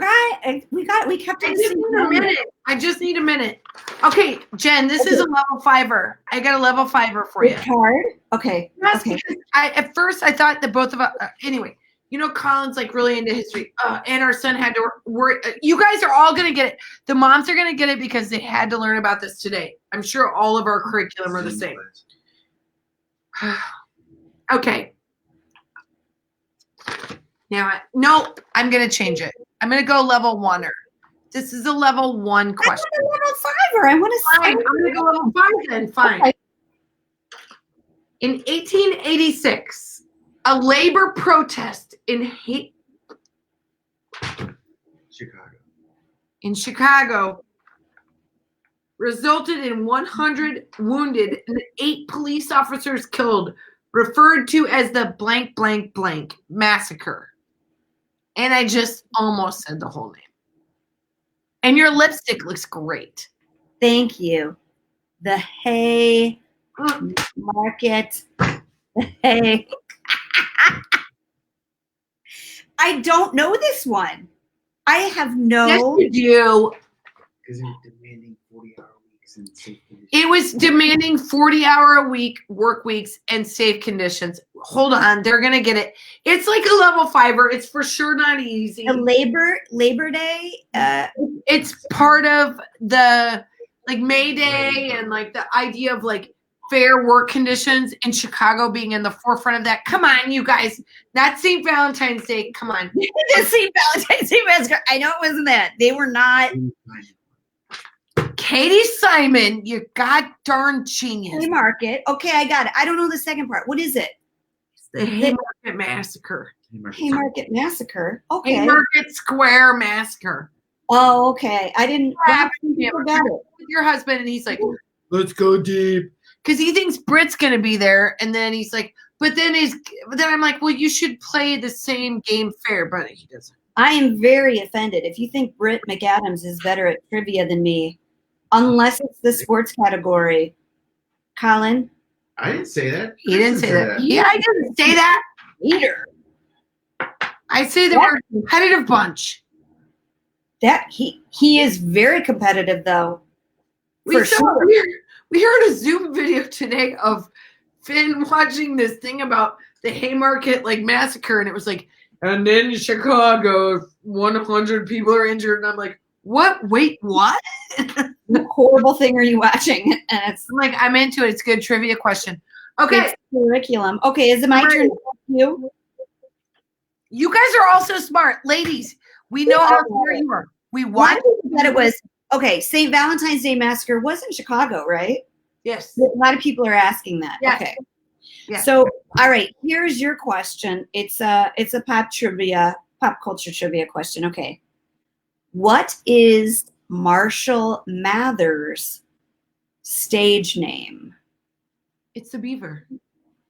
kept it. I just need a minute. Okay, Jen, this is a level 5er. I got a level 5er for you. It's hard. Okay. Yes, Okay. because at first I thought that both of us. Anyway, you know, Colin's like really into history, and our son had to worry. You guys are all gonna get it. The moms are gonna get it because they had to learn about this today. I'm sure all of our curriculum are the same. Okay. Now, I'm gonna change it. I'm gonna go level 1er. This is a level 1 question. I want a level 5er. I want to. Fine, I'm gonna go level 5 then. Fine. Okay. In 1886, a labor protest in Chicago resulted in 100 wounded and 8 police officers killed, referred to as the blank, blank, blank massacre. And I just almost said the whole name. And your lipstick looks great. Thank you. The Hay Market. The Hay. I don't know this one. I have no. Yes, you do. Because it was demanding 40-hour weeks and safe conditions. It was demanding 40-hour-a-week work weeks and safe conditions. Hold on, they're gonna get it. It's like a level 5er. It's for sure not easy. A Labor Day. It's part of the like May Day and like the idea of like fair work conditions in Chicago being in the forefront of that. Come on, you guys. Not St. Valentine's Day. Come on. St. Valentine's Day Massacre. I know it wasn't that. They were not. Katie Simon, you god darn genius. Haymarket. Okay, I got it. I don't know the second part. What is it? The Haymarket Massacre. Haymarket Massacre. Okay. Haymarket Square Massacre. Oh, okay. I didn't. Yeah, People got it. with your husband, and he's like, Let's go deep. because he thinks Britt's gonna be there, and then he's like, but then I'm like, well, you should play the same game fair, but he doesn't. I am very offended. If you think Britt McAdams is better at trivia than me, unless it's the sports category, Colin. I didn't say that. He didn't say that. Yeah, I didn't say that. Either. I say that we're a competitive bunch. That he is very competitive though. For sure. We heard a Zoom video today of Finn watching this thing about the Haymarket like massacre, and it was like, and then in Chicago, 100 people are injured, and I'm like, what? Wait, what? What horrible thing are you watching? And it's I'm like, I'm into it. It's a good trivia question. Okay, it's curriculum. Okay, is it my turn to ask you? you guys are also smart, ladies. We know how smart you are. We Why watch. that it was okay. St. Valentine's Day Massacre was in Chicago, right? Yes. A lot of people are asking that. Yes. Okay. Yes. So, all right, here's your question. It's a pop culture trivia question. Okay. What is Marshall Mathers' stage name? It's the Beaver.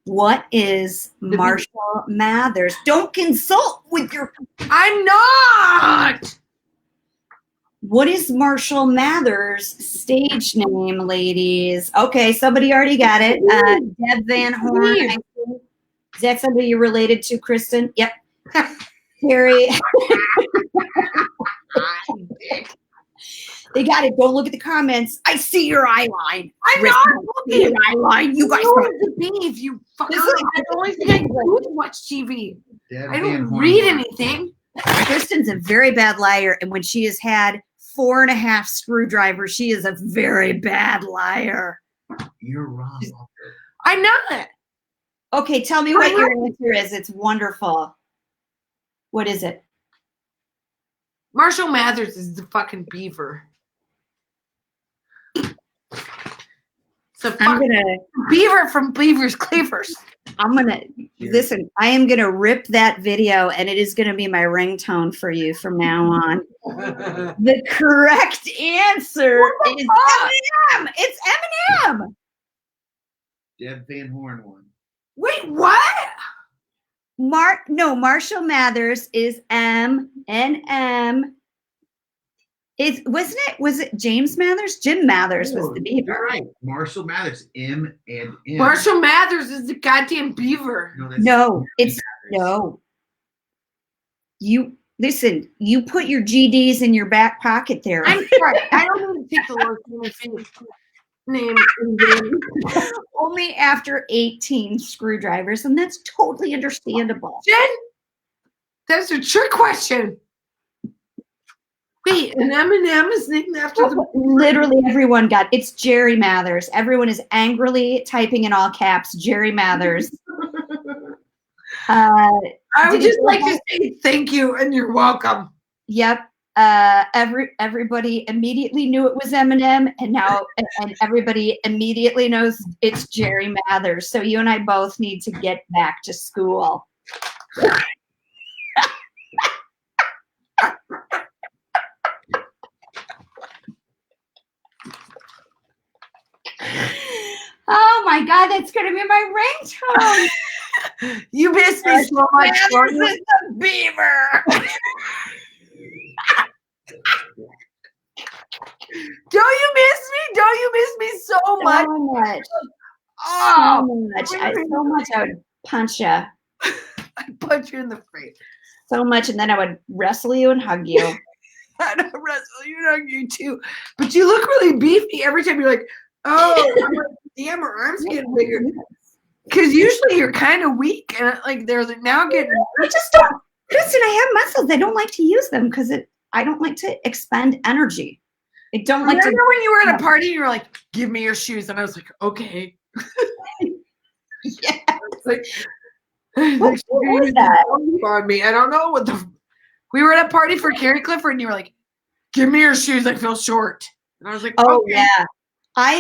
What is Marshall Mathers? Don't consult with your. I'm not. What is Marshall Mathers' stage name, ladies? Okay, somebody already got it. Deb Van Horn. Is that somebody you're related to, Kristen? Yep. Harry. They got it. Don't look at the comments. I see your eye line. I'm Krista, not I see your looking. eye line. You guys know got the beef, you fucker. This is- I only think I do watch TV. Deb I Van don't Horn read won. anything. Kristen's a very bad liar, and when she has had 4.5 screwdrivers, she is a very bad liar. You're wrong. I'm not. Okay, tell me what your answer is. It's wonderful. What is it? Marshall Mathers is the fucking beaver. So I'm gonna beaver from Beaver's Cleavers. listen. I am gonna rip that video, and it is gonna be my ringtone for you from now on. The correct answer is Eminem. It's Eminem. Deb Van Horn won. Wait, what? Marshall Mathers is M and M. Was it James Mathers? Jim Mathers was the beaver. You're right. Marshall Mathers, M and M. Marshall Mathers is the goddamn beaver. No, it's no. You listen. You put your GDs in your back pocket there. I'm sorry. I don't need to take the Lord's name. Only after 18 screwdrivers, and that's totally understandable. Jen, that's a trick question. Wait, an M&M is named after the... Literally everyone got it's Jerry Mathers. Everyone is angrily typing in all caps, Jerry Mathers. I would just like to say thank you and you're welcome. Yep. Everybody immediately knew it was Eminem, and now and everybody immediately knows it's Jerry Mathers. So you and I both need to get back to school. Oh my God, that's gonna be my ringtone. You missed me so much. Mathers is the beaver. Don't you miss me? Don't you miss me so much? So much. Oh, So much. I would punch you. I'd punch you in the face. So much, and then I would wrestle you and hug you. I'd wrestle you and hug you too. But you look really beefy every time. You're like, oh, I'm like, damn, her arms getting bigger. Because usually you're kind of weak, and like they're now getting. I just don't, Kristen. I have muscles. I don't like to use them because I don't like to expend energy. I don't like to. Remember when you were at a party and you were like, "Give me your shoes," and I was like, "Okay." Yeah. Like, What was that? on me. I don't know what the. We were at a party for Carrie Clifford, and you were like, "Give me your shoes. I feel short." And I was like, Oh okay. yeah.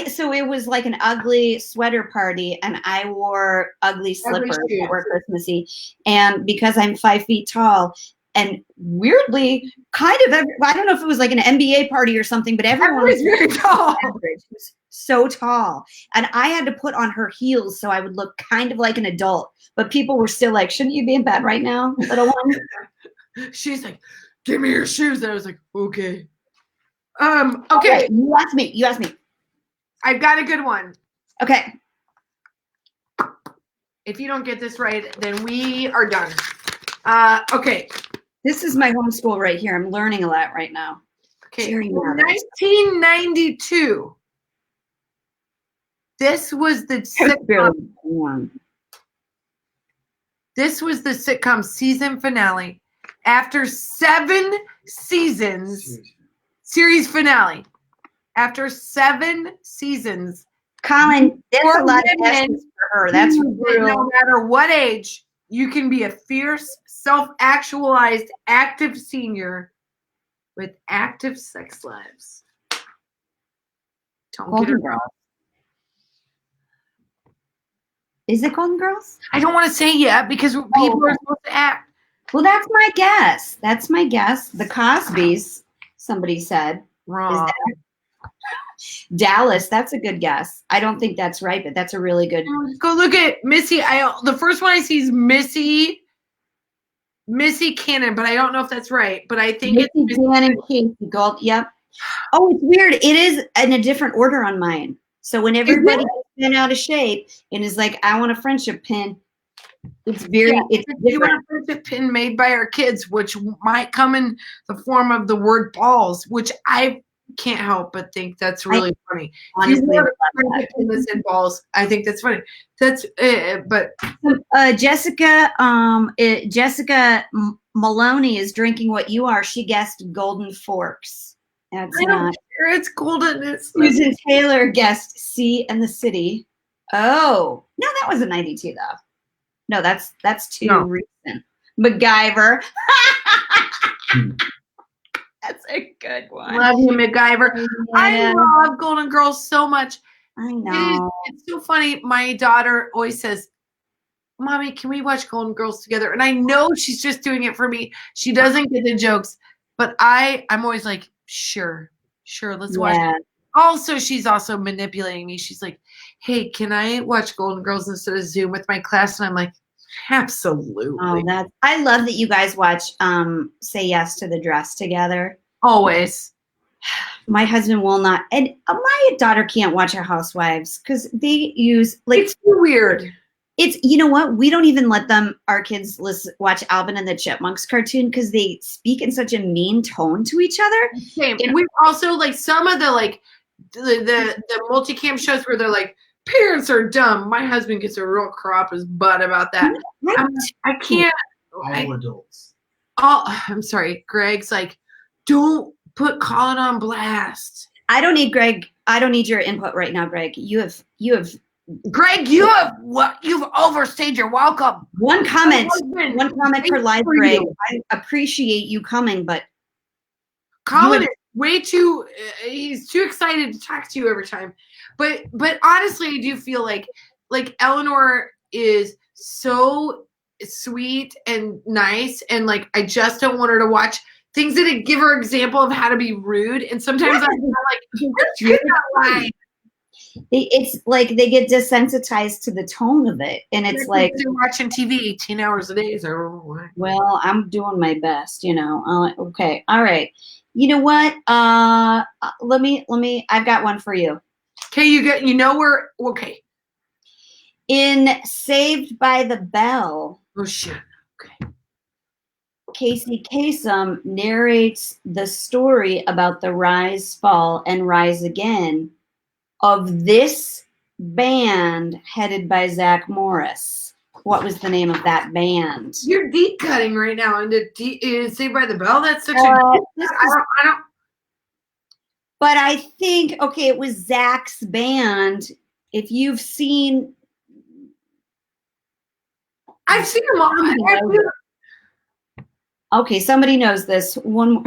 So it was like an ugly sweater party, and I wore ugly slippers that were Christmassy. And because I'm 5 feet tall, and weirdly, kind of, I don't know if it was like an NBA party or something, but everyone was very tall. Average. It was so tall, and I had to put on her heels so I would look kind of like an adult. But people were still like, "Shouldn't you be in bed right now, little one?" She's like, "Give me your shoes," and I was like, "Okay." Okay. You asked me. I've got a good one. Okay. If you don't get this right, then we are done. Okay. This is my homeschool right here. I'm learning a lot right now. Okay. Jerry In Mathers. 1992, this was the Barely sitcom. born. This was the sitcom season finale. After 7 seasons, series finale. After 7 seasons, Colin, that's a lot of women S's for her. That's no real. matter what age, you can be a fierce, self-actualized, active senior with active sex lives. Don't get Golden it Girls. Is it Golden Girls? I don't want to say yet because people are supposed to act. Well, that's my guess. The Cosbys, somebody said. Wrong. Dallas, that's a good guess. I don't think that's right, but that's a really good. Go look at Missy. The first one I see is Missy Cannon, but I don't know if that's right. But I think it's Missy Cannon, Casey Gold. Yep. Oh, it's weird. It is in a different order on mine. So when everybody gets bent out of shape and is like, "I want a friendship pin," it's very. It's you want different. a friendship pin made by our kids, which might come in the form of the word balls, which I can't help but think that's really funny. honestly If love you that. penis and balls, I think that's funny. That's but Jessica Maloney is drinking what you are. She guessed golden forks. That's I don't not. care. It's golden. It's like, Susan Taylor guessed Sea and the City. Oh no, that was a 92 though. No, that's too No. recent. MacGyver. That's a good one. love you, MacGyver. I Yeah, love Golden Girls so much. I know. It's so funny. My daughter always says, Mommy, can we watch Golden Girls together? And I know she's just doing it for me. She doesn't get the jokes, but I'm always like, sure, let's watch. Yeah. Also, she's also manipulating me. She's like, hey, can I watch Golden Girls instead of Zoom with my class? And I'm like, absolutely. Oh, I love that you guys watch Say Yes to the Dress together. Always. My husband will not, and my daughter can't watch our Housewives because they use like It's too weird. it's, you know what? We don't even let our kids watch Alvin and the Chipmunks cartoon because they speak in such a mean tone to each other. Same. We also like some of the like the multicam shows where they're like, parents are dumb. My husband gets a real crop his butt about that. I can't. All adults. I'm sorry. Greg's like, don't put Colin on blast. I don't need your input right now, Greg. You have Greg, you've overstayed your welcome. one comment per live, Greg. You. I appreciate you coming, but Colin is way too. He's too excited to talk to you every time. But honestly, I do feel like Eleanor is so sweet and nice, and like I just don't want her to watch things that give her example of how to be rude. And sometimes I'm like, you're not lying. it's like they get desensitized to the tone of it, and it's like they're watching TV 18 hours a day. So I don't know why. well, I'm doing my best, you know. Okay, all right. You know what? Let me. I've got one for you. Okay, we're okay. In Saved by the Bell, Oh shit. Okay. Casey Kasem narrates the story about the rise, fall, and rise again of this band headed by Zach Morris. What was the name of that band? You're deep cutting right now into Saved by the Bell. That's such I don't. But I think, okay, it was Zach's band. If you've seen, I've seen them all. Okay, somebody knows this. One more.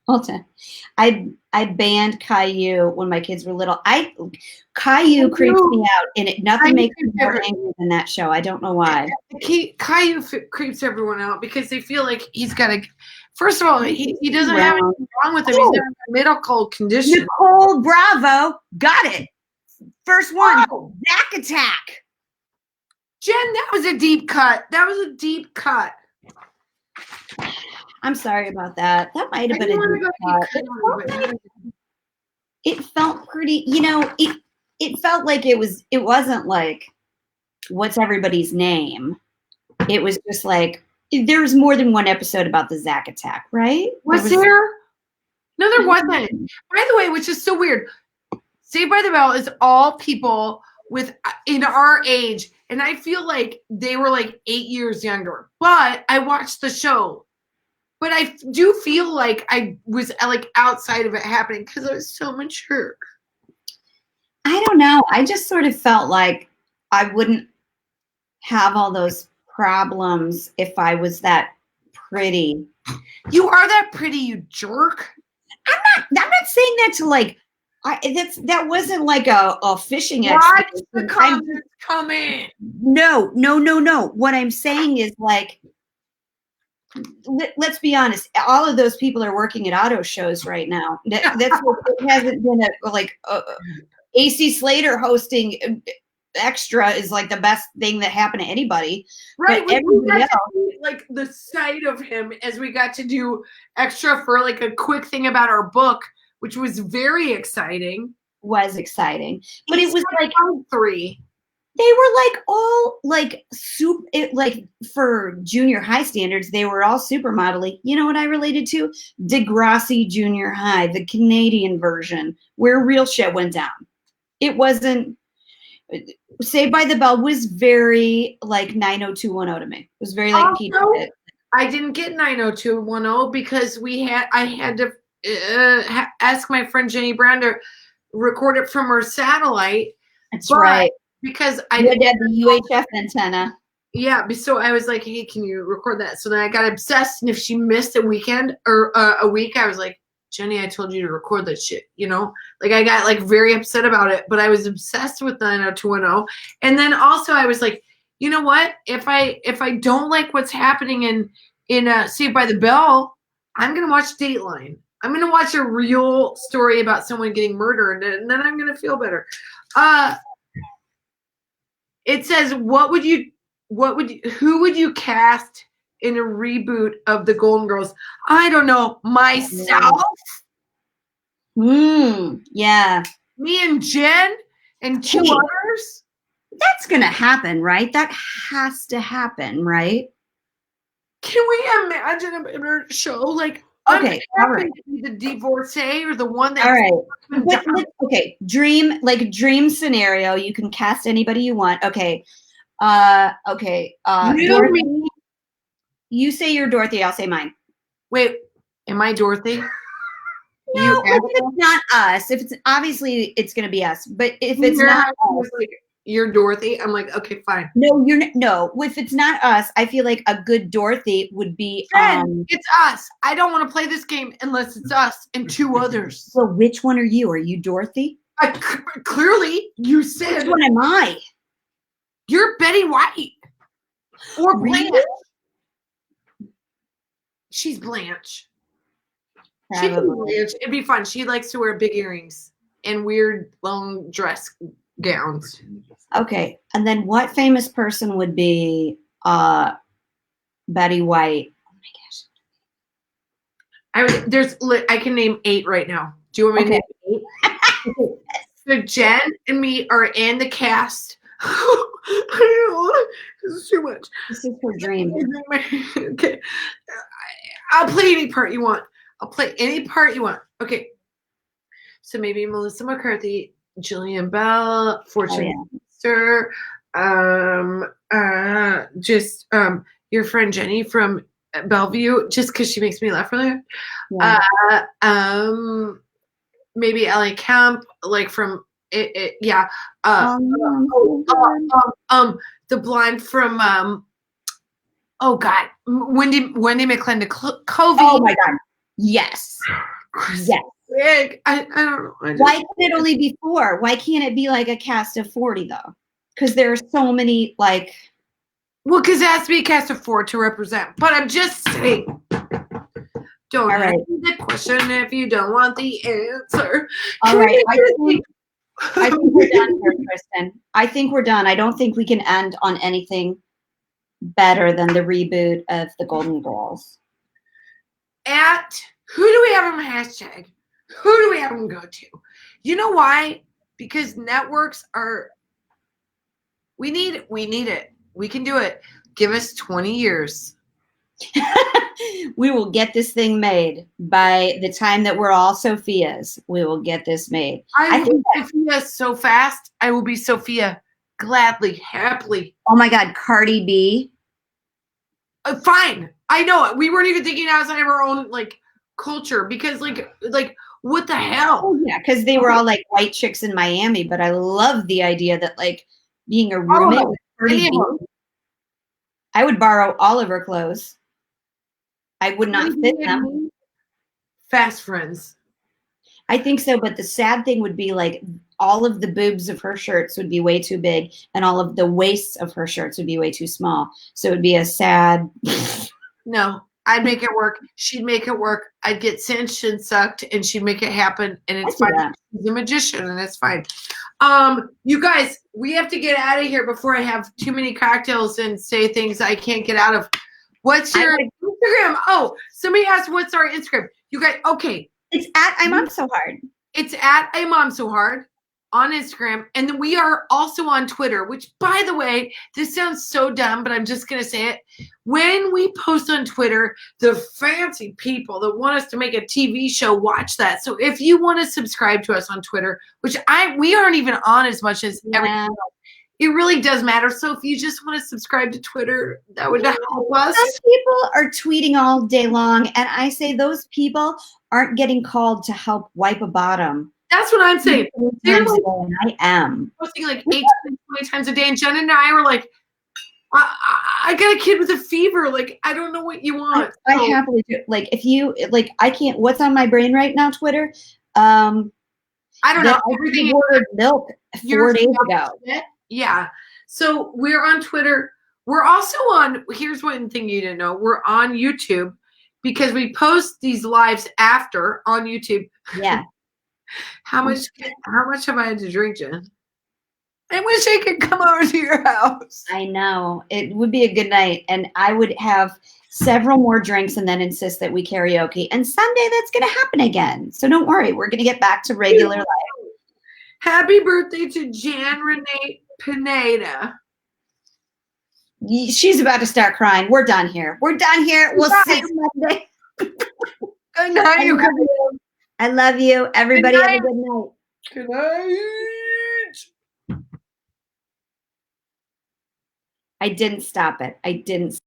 Hold on. I banned Caillou when my kids were little. Caillou creeps me out, and nothing makes me more angry than that show. I don't know why. Caillou creeps everyone out because they feel like he's got a. First of all, he doesn't have anything wrong with him. He's got a medical condition. Nicole Bravo got it. First one, Zach Attack. Jen, that was a deep cut. I'm sorry about that. That might have been a deep cut. It felt pretty, it felt like it wasn't like, what's everybody's name? It was just like, there was more than one episode about the Zach Attack, right? Was there? No, there wasn't. By the way, which is so weird, Saved by the Bell is all people in our age, and I feel like they were like 8 years younger. But I watched the show. But I do feel like I was like outside of it happening because I was so mature. I don't know. I just sort of felt like I wouldn't have all those problems if I was that pretty. You are that pretty, you jerk. I'm not saying that to like. That wasn't like a fishing expedition. Watch the comments come in. No. What I'm saying is like. Let's be honest. All of those people are working at auto shows right now. That's what it hasn't been AC Slater hosting Extra is like the best thing that happened to anybody. Right. But everybody else, like the sight of him as we got to do Extra for like a quick thing about our book, which was very exciting. Was exciting, but it was like 3. They were like all like like for junior high standards, they were all supermodel-y. You know what I related to? Degrassi Junior High, the Canadian version, where real shit went down. It wasn't. Saved by the Bell was very like 90210 to me. It was very like Pete. I didn't get 90210 because I had to ask my friend Jenny Brown to record it from her satellite. That's right. Because I did the UHF antenna. Yeah, so I was like, hey, can you record that? So then I got obsessed, and if she missed a weekend or a week, I was like, Jenny, I told you to record that shit, you know? Like, I got, like, very upset about it, but I was obsessed with 90210. And then also I was like, you know what? If I don't like what's happening in Saved by the Bell, I'm going to watch Dateline. I'm going to watch a real story about someone getting murdered, and then I'm going to feel better. It says, who would you cast in a reboot of the Golden Girls? I don't know. Myself? Yeah. Me and Jen and two others? That's going to happen, right? That has to happen, right? Can we imagine a show like, okay, all right. The divorcee or the one that. All right. Okay. Dream scenario. You can cast anybody you want. Okay. Okay. Dorothy, you say you're Dorothy. I'll say mine. Wait, am I Dorothy? No, if it's not us. If it's obviously it's going to be us. But if it's not us, like, you're Dorothy. I'm like, okay, fine. No, no. If it's not us, I feel like a good Dorothy would be. It's us. I don't want to play this game unless it's us and two others. So which one are you? Are you Dorothy? Clearly, you said. Which one am I? You're Betty White or Blanche. Really? She's Blanche. She'd be Blanche. It'd be fun. She likes to wear big earrings and weird long dress gowns. Okay, and then what famous person would be Betty White? Oh my gosh! I can name 8 right now. Do you want me to name 8? So Jen and me are in the cast. This is too much. This is her dream. Okay, I'll play any part you want. Okay, so maybe Melissa McCarthy, Jillian Bell, Fortune Sister, just your friend Jenny from Bellevue, just because she makes me laugh really. Yeah. Maybe Ellie Kemp, like from the blonde from Wendy McClendon Covey. Oh my God, yes. I don't know. Why can it only be 4? Why can't it be like a cast of 40 though? Because there are so many like. Well, because it has to be a cast of 4 to represent. But I'm just saying. Don't ask me the question if you don't want the answer. All right. I think we're done here, Kristen. I think we're done. I don't think we can end on anything better than the reboot of the Golden Girls. Who do we have on the hashtag? Who do we have them go to? You know why? Because networks are. We need it. We can do it. Give us 20 years. We will get this thing made by the time that we're all Sophias. We will get this made. I think Sophia so fast. I will be Sophia gladly, happily. Oh my God, Cardi B. Fine. I know it. We weren't even thinking outside of our own like culture because like what the hell? Oh, yeah, because they were all like white chicks in Miami. But I love the idea that like being a roommate with Cardi B. I would borrow all of her clothes. I would not fit them. Fast friends. I think so, but the sad thing would be like all of the boobs of her shirts would be way too big and all of the waists of her shirts would be way too small. So it would be a sad. No, I'd make it work. She'd make it work. I'd get cinched and sucked and she'd make it happen. And it's fine. She's a magician and it's fine. You guys, we have to get out of here before I have too many cocktails and say things I can't get out of. What's your Instagram? Oh, somebody asked what's our Instagram. You guys, okay. It's at I Mom So Hard. It's at I Mom So Hard. on Instagram, and then we are also on Twitter, which, by the way, this sounds so dumb, but I'm just going to say it. When we post on Twitter, the fancy people that want us to make a TV show watch that. So if you want to subscribe to us on Twitter, which we aren't even on as much as everything else, it really does matter. So if you just want to subscribe to Twitter, that would help us. Some people are tweeting all day long, and I say those people aren't getting called to help wipe a bottom. That's what I'm saying. They're like, I am posting like 18, 20 times a day, and Jen and I were like, I got a kid with a fever. Like, I don't know what you want. I happily do. Like, if you like, I can't. What's on my brain right now? Twitter. I don't know. I ordered milk 4 days ago. Yeah. So we're on Twitter. We're also on. Here's one thing you didn't know. We're on YouTube because we post these lives after on YouTube. Yeah. How much have I had to drink, Jen? I wish I could come over to your house. I know. It would be a good night. And I would have several more drinks and then insist that we karaoke. And someday that's going to happen again. So don't worry. We're going to get back to regular life. Happy birthday to Jan Renee Pineda. She's about to start crying. We're done here. We're done here. We'll see you Monday. Good night, you guys. I love you. Everybody have a good night. Good night. I didn't stop it. I didn't.